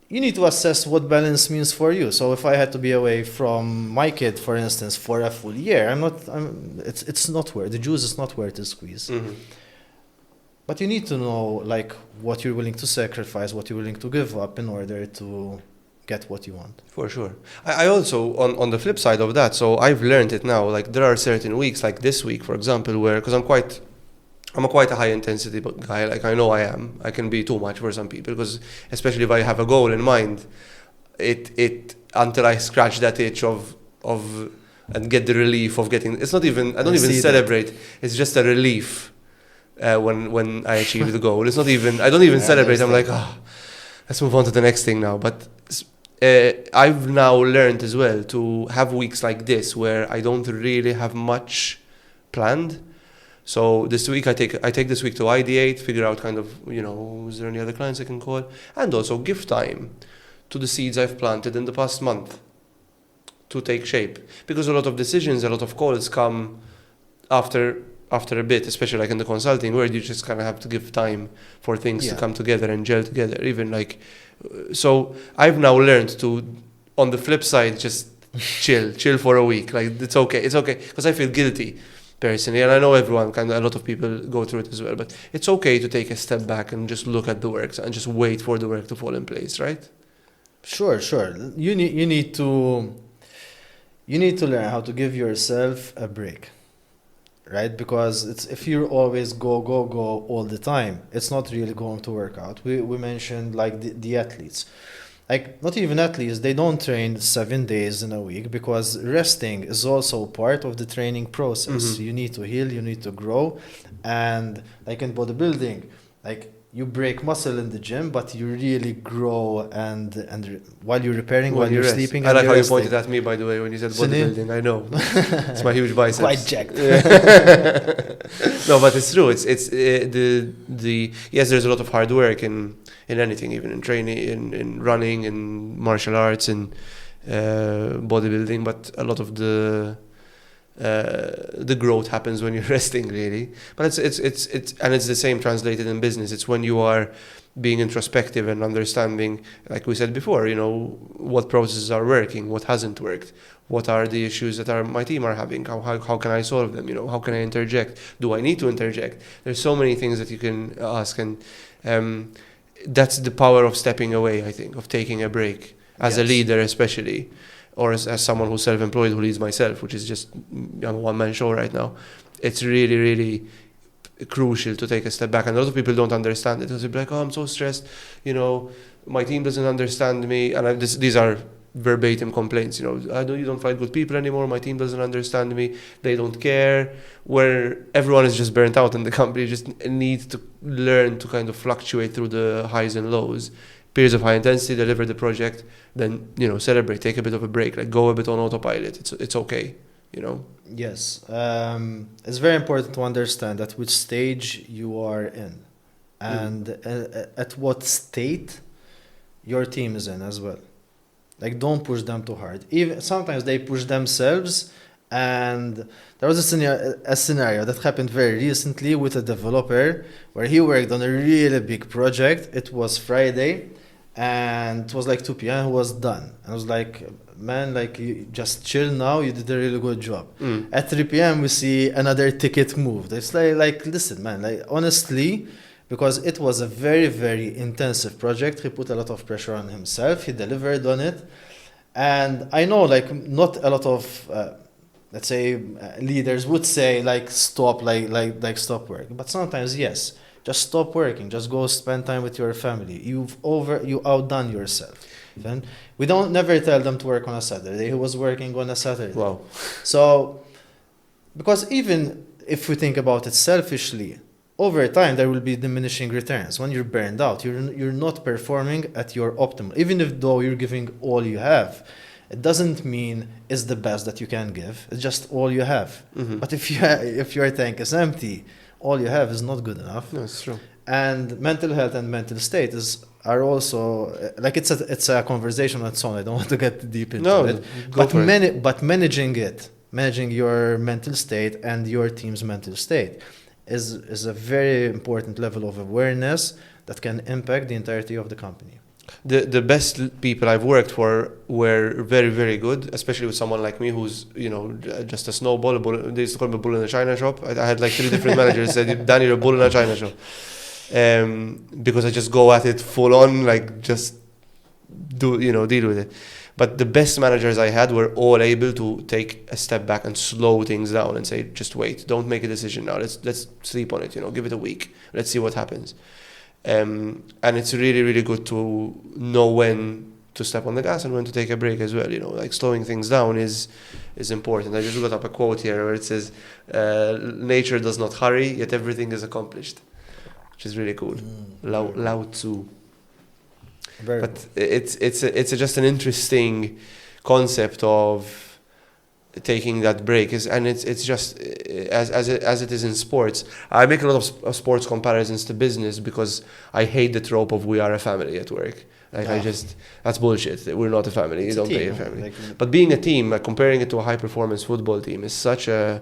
you need to assess what balance means for you. So if I had to be away from my kid, for instance, for a full year, it's not worth, the juice is not worth the squeeze. Mm-hmm. But you need to know what you're willing to sacrifice, what you're willing to give up in order to get what you want. For sure. I also, on the flip side of that, so I've learned it now, there are certain weeks, like this week, for example, where, because I'm quite a high intensity guy, I know I am. I can be too much for some people, because especially if I have a goal in mind, it until I scratch that itch of and get the relief of getting, it's not even, I don't even celebrate, it's just a relief. When I achieve the goal, it's not even, I don't even celebrate. I'm like, let's move on to the next thing now. But I've now learned as well to have weeks like this where I don't really have much planned. So this week I take this week to ideate, figure out kind of, is there any other clients I can call, and also give time to the seeds I've planted in the past month to take shape, because a lot of decisions, a lot of calls come after after a bit, especially like in the consulting world, you just kind of have to give time for things to come together and gel together. Even like, so I've now learned to, on the flip side, just chill for a week. Like it's okay, because I feel guilty personally, and I know everyone, kind of a lot of people go through it as well. But it's okay to take a step back and just look at the work and just wait for the work to fall in place, right? Sure. You need to learn how to give yourself a break, right? Because if you always go all the time, it's not really going to work out. We mentioned like the athletes. Like, not even athletes, they don't train 7 days in a week, because resting is also part of the training process. You need to heal, you need to grow. And like in bodybuilding, like you break muscle in the gym, but you really grow and while you're repairing, while you're sleeping. I like how you pointed at me, by the way, when you said bodybuilding. I know. It's my huge biceps. Quite jacked. No, but it's true. It's yes, there's a lot of hard work in anything, even in training, in running, in martial arts, in bodybuilding, but a lot of the growth happens when you're resting, really. But it's the same translated in business. It's when you are being introspective and understanding, like we said before, what processes are working, what hasn't worked, what are the issues that my team are having, how can I solve them, how can I interject, do I need to interject? There's so many things that you can ask, and that's the power of stepping away, I think, of taking a break as a leader, especially, or as someone who's self-employed, who leads myself, which is just a one-man show right now. It's really, really crucial to take a step back. And a lot of people don't understand it. They'll be like, oh, I'm so stressed, my team doesn't understand me. And these are verbatim complaints, you don't find good people anymore, my team doesn't understand me, they don't care, where everyone is just burnt out in the company, just needs to learn to kind of fluctuate through the highs and lows, periods of high intensity, deliver the project, then, celebrate, take a bit of a break, like go a bit on autopilot, it's okay, Yes, it's very important to understand at which stage you are in, and at what state your team is in as well. Like, don't push them too hard. Even sometimes they push themselves, and there was a scenario that happened very recently with a developer where he worked on a really big project. It was Friday, and it was like 2 p.m. He was done. And I was like, man, like, you just chill now. You did a really good job. At 3 p.m. we see another ticket moved. It's like, listen, man, like, honestly, because it was a very, very intensive project. He put a lot of pressure on himself. He delivered on it. And I know, like, not a lot of, let's say, leaders would say, like, stop, like stop work. But sometimes, yes, just stop working. Just go spend time with your family. You outdone yourself. Then we don't never tell them to work on a Saturday. He was working on a Saturday. Wow. So, because even if we think about it selfishly, over time, there will be diminishing returns. When you're burned out, you're not performing at your optimal. Even though you're giving all you have, it doesn't mean it's the best that you can give. It's just all you have. But if your tank is empty, all you have is not good enough. No, it's true. And mental health and mental state are also like it's a conversation on its own. I don't want to get deep into it. But managing your mental state and your team's mental state is a very important level of awareness that can impact the entirety of the company. The best people I've worked for were very, very good, especially with someone like me who's, just a snowball. They used to call me a bull in a china shop. I had like 3 different managers said, Danny, you're a bull in a china shop. Because I just go at it full on, like just deal with it. But the best managers I had were all able to take a step back and slow things down and say, just wait, don't make a decision now. Let's sleep on it, give it a week. Let's see what happens. And it's really, really good to know when to step on the gas and when to take a break as well. Like slowing things down is important. I just got up a quote here where it says, nature does not hurry, yet everything is accomplished, which is really cool. Lao Tzu. But it's just an interesting concept of taking that break, and it's just as it is in sports. I make a lot of sports comparisons to business because I hate the trope of we are a family at work. Like that's bullshit. We're not a family. You don't pay a family. But being a team, like comparing it to a high performance football team, is such a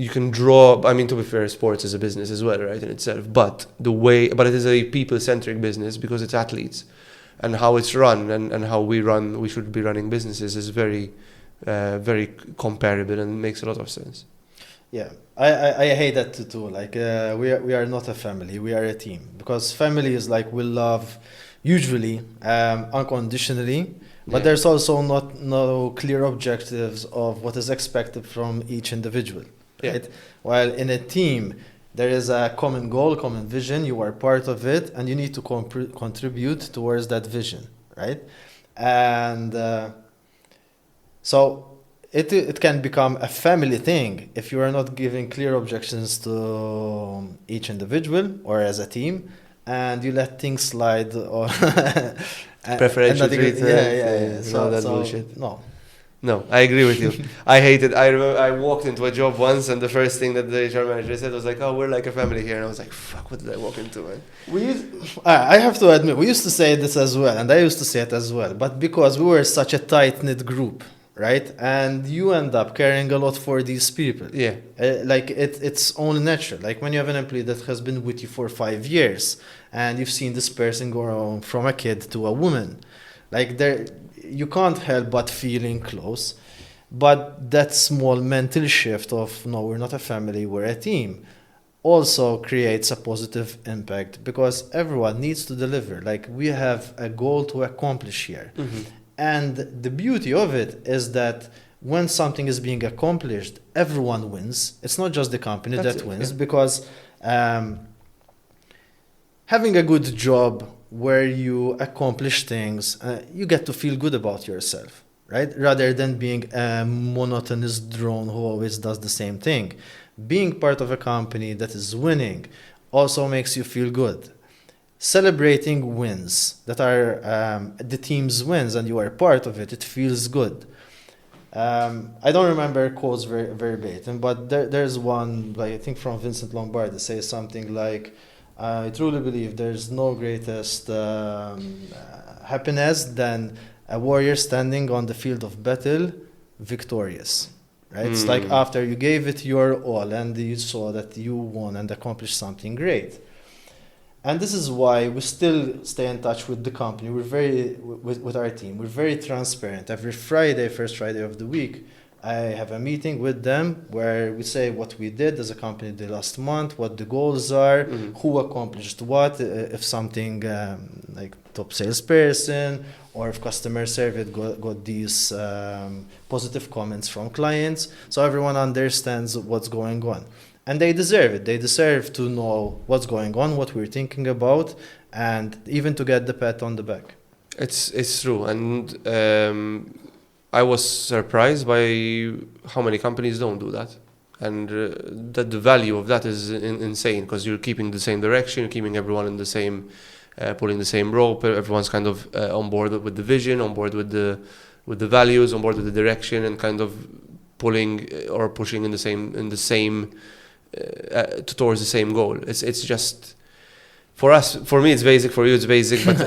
you can draw. I mean, to be fair, sports is a business as well, right, in itself. But but it is a people-centric business because it's athletes, and how it's run and how we should be running businesses is very, very comparable and makes a lot of sense. Yeah, I hate that too. Like we are not a family, we are a team. Because family is like we love usually unconditionally, but there's also no clear objectives of what is expected from each individual, right? While in a team, there is a common goal, common vision. You are part of it, and you need to contribute towards that vision, right? And so. It can become a family thing if you are not giving clear objections to each individual or as a team, and you let things slide or preferential treatment. So that bullshit. No, I agree with you. I hate it. I remember I walked into a job once, and the first thing that the HR manager said was like, "Oh, we're like a family here," and I was like, "Fuck, what did I walk into, man?" I have to admit, we used to say this as well, and I used to say it as well, but because we were such a tight-knit group. Right, and you end up caring a lot for these people. Yeah, like it's only natural. Like when you have an employee that has been with you for 5 years, and you've seen this person go from a kid to a woman, like you can't help but feeling close. But that small mental shift of no, we're not a family, we're a team, also creates a positive impact because everyone needs to deliver. Like we have a goal to accomplish here. Mm-hmm. And the beauty of it is that when something is being accomplished, everyone wins. It's not just the company that wins, because having a good job where you accomplish things, you get to feel good about yourself, right? Rather than being a monotonous drone who always does the same thing. Being part of a company that is winning also makes you feel good. Celebrating wins that are the team's wins and you are part of it, it feels good. I don't remember quotes verbatim, but there's one, like I think from Vincent Lombardi, that says something like, I truly believe there's no greatest happiness than a warrior standing on the field of battle victorious. Right? It's like after you gave it your all and you saw that you won and accomplished something great. And this is why we still stay in touch with the company. We're with our team. We're very transparent. Every Friday, first Friday of the week, I have a meeting with them where we say what we did as a company the last month, what the goals are, who accomplished what, if something like top salesperson or if customer service got these positive comments from clients. So everyone understands what's going on. And they deserve it. They deserve to know what's going on, what we're thinking about, and even to get the pat on the back. It's true. And I was surprised by how many companies don't do that. And that the value of that is insane, because you're keeping the same direction, you're keeping everyone in the same, pulling the same rope. Everyone's kind of on board with the vision, on board with the values, on board with the direction, and kind of pulling or pushing in the same towards the same goal. It's just for us. For me, it's basic. For you, it's basic. But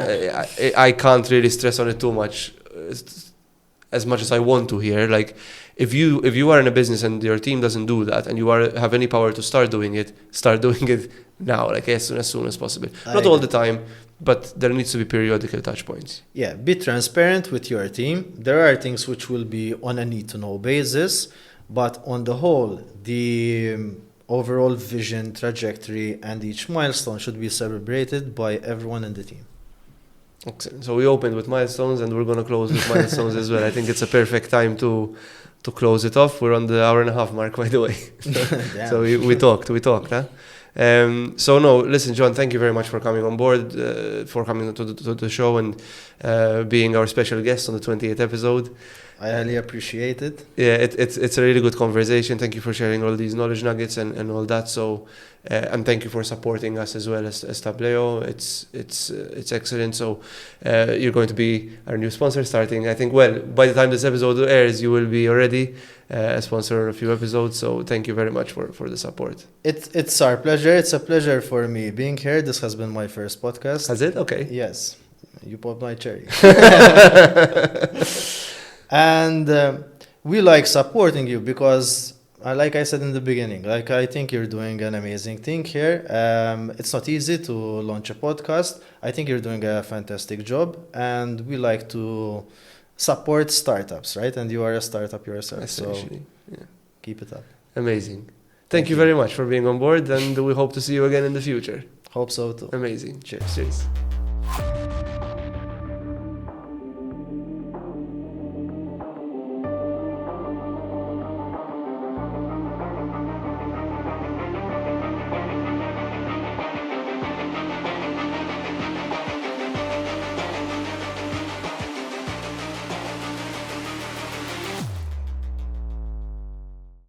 I can't really stress on it too much, as much as I want to here. Like if you are in a business and your team doesn't do that, and you have any power to start doing it now, like as soon as possible. Not all the time, but there needs to be periodical touch points. Yeah, be transparent with your team. There are things which will be on a need-to-know basis, but on the whole, the overall vision, trajectory, and each milestone should be celebrated by everyone in the team. Excellent. So we opened with milestones, and we're going to close with milestones as well. I think it's a perfect time to close it off. We're on the hour and a half mark, by the way. So we talked, huh? So no, listen, John, thank you very much for coming on board, for coming to the show and being our special guest on the 28th episode. I highly appreciate it. Yeah, it's a really good conversation. Thank you for sharing all these knowledge nuggets and all that. So, and thank you for supporting us as well as Tableo. It's excellent. So, you're going to be our new sponsor starting. I think, well, by the time this episode airs, you will be already a sponsor on a few episodes. So, thank you very much for the support. It's our pleasure. It's a pleasure for me being here. This has been my first podcast. Has it? Okay. Yes, you popped my cherry. And we like supporting you because like I said in the beginning, like I think you're doing an amazing thing here. It's not easy to launch a podcast. I think you're doing a fantastic job, and we like to support startups, right? And you are a startup yourself, so Essentially, yeah. keep it up. Amazing. Thank you very much for being on board, and we hope to see you again in the future. Hope so too. Amazing. Cheers. Cheers.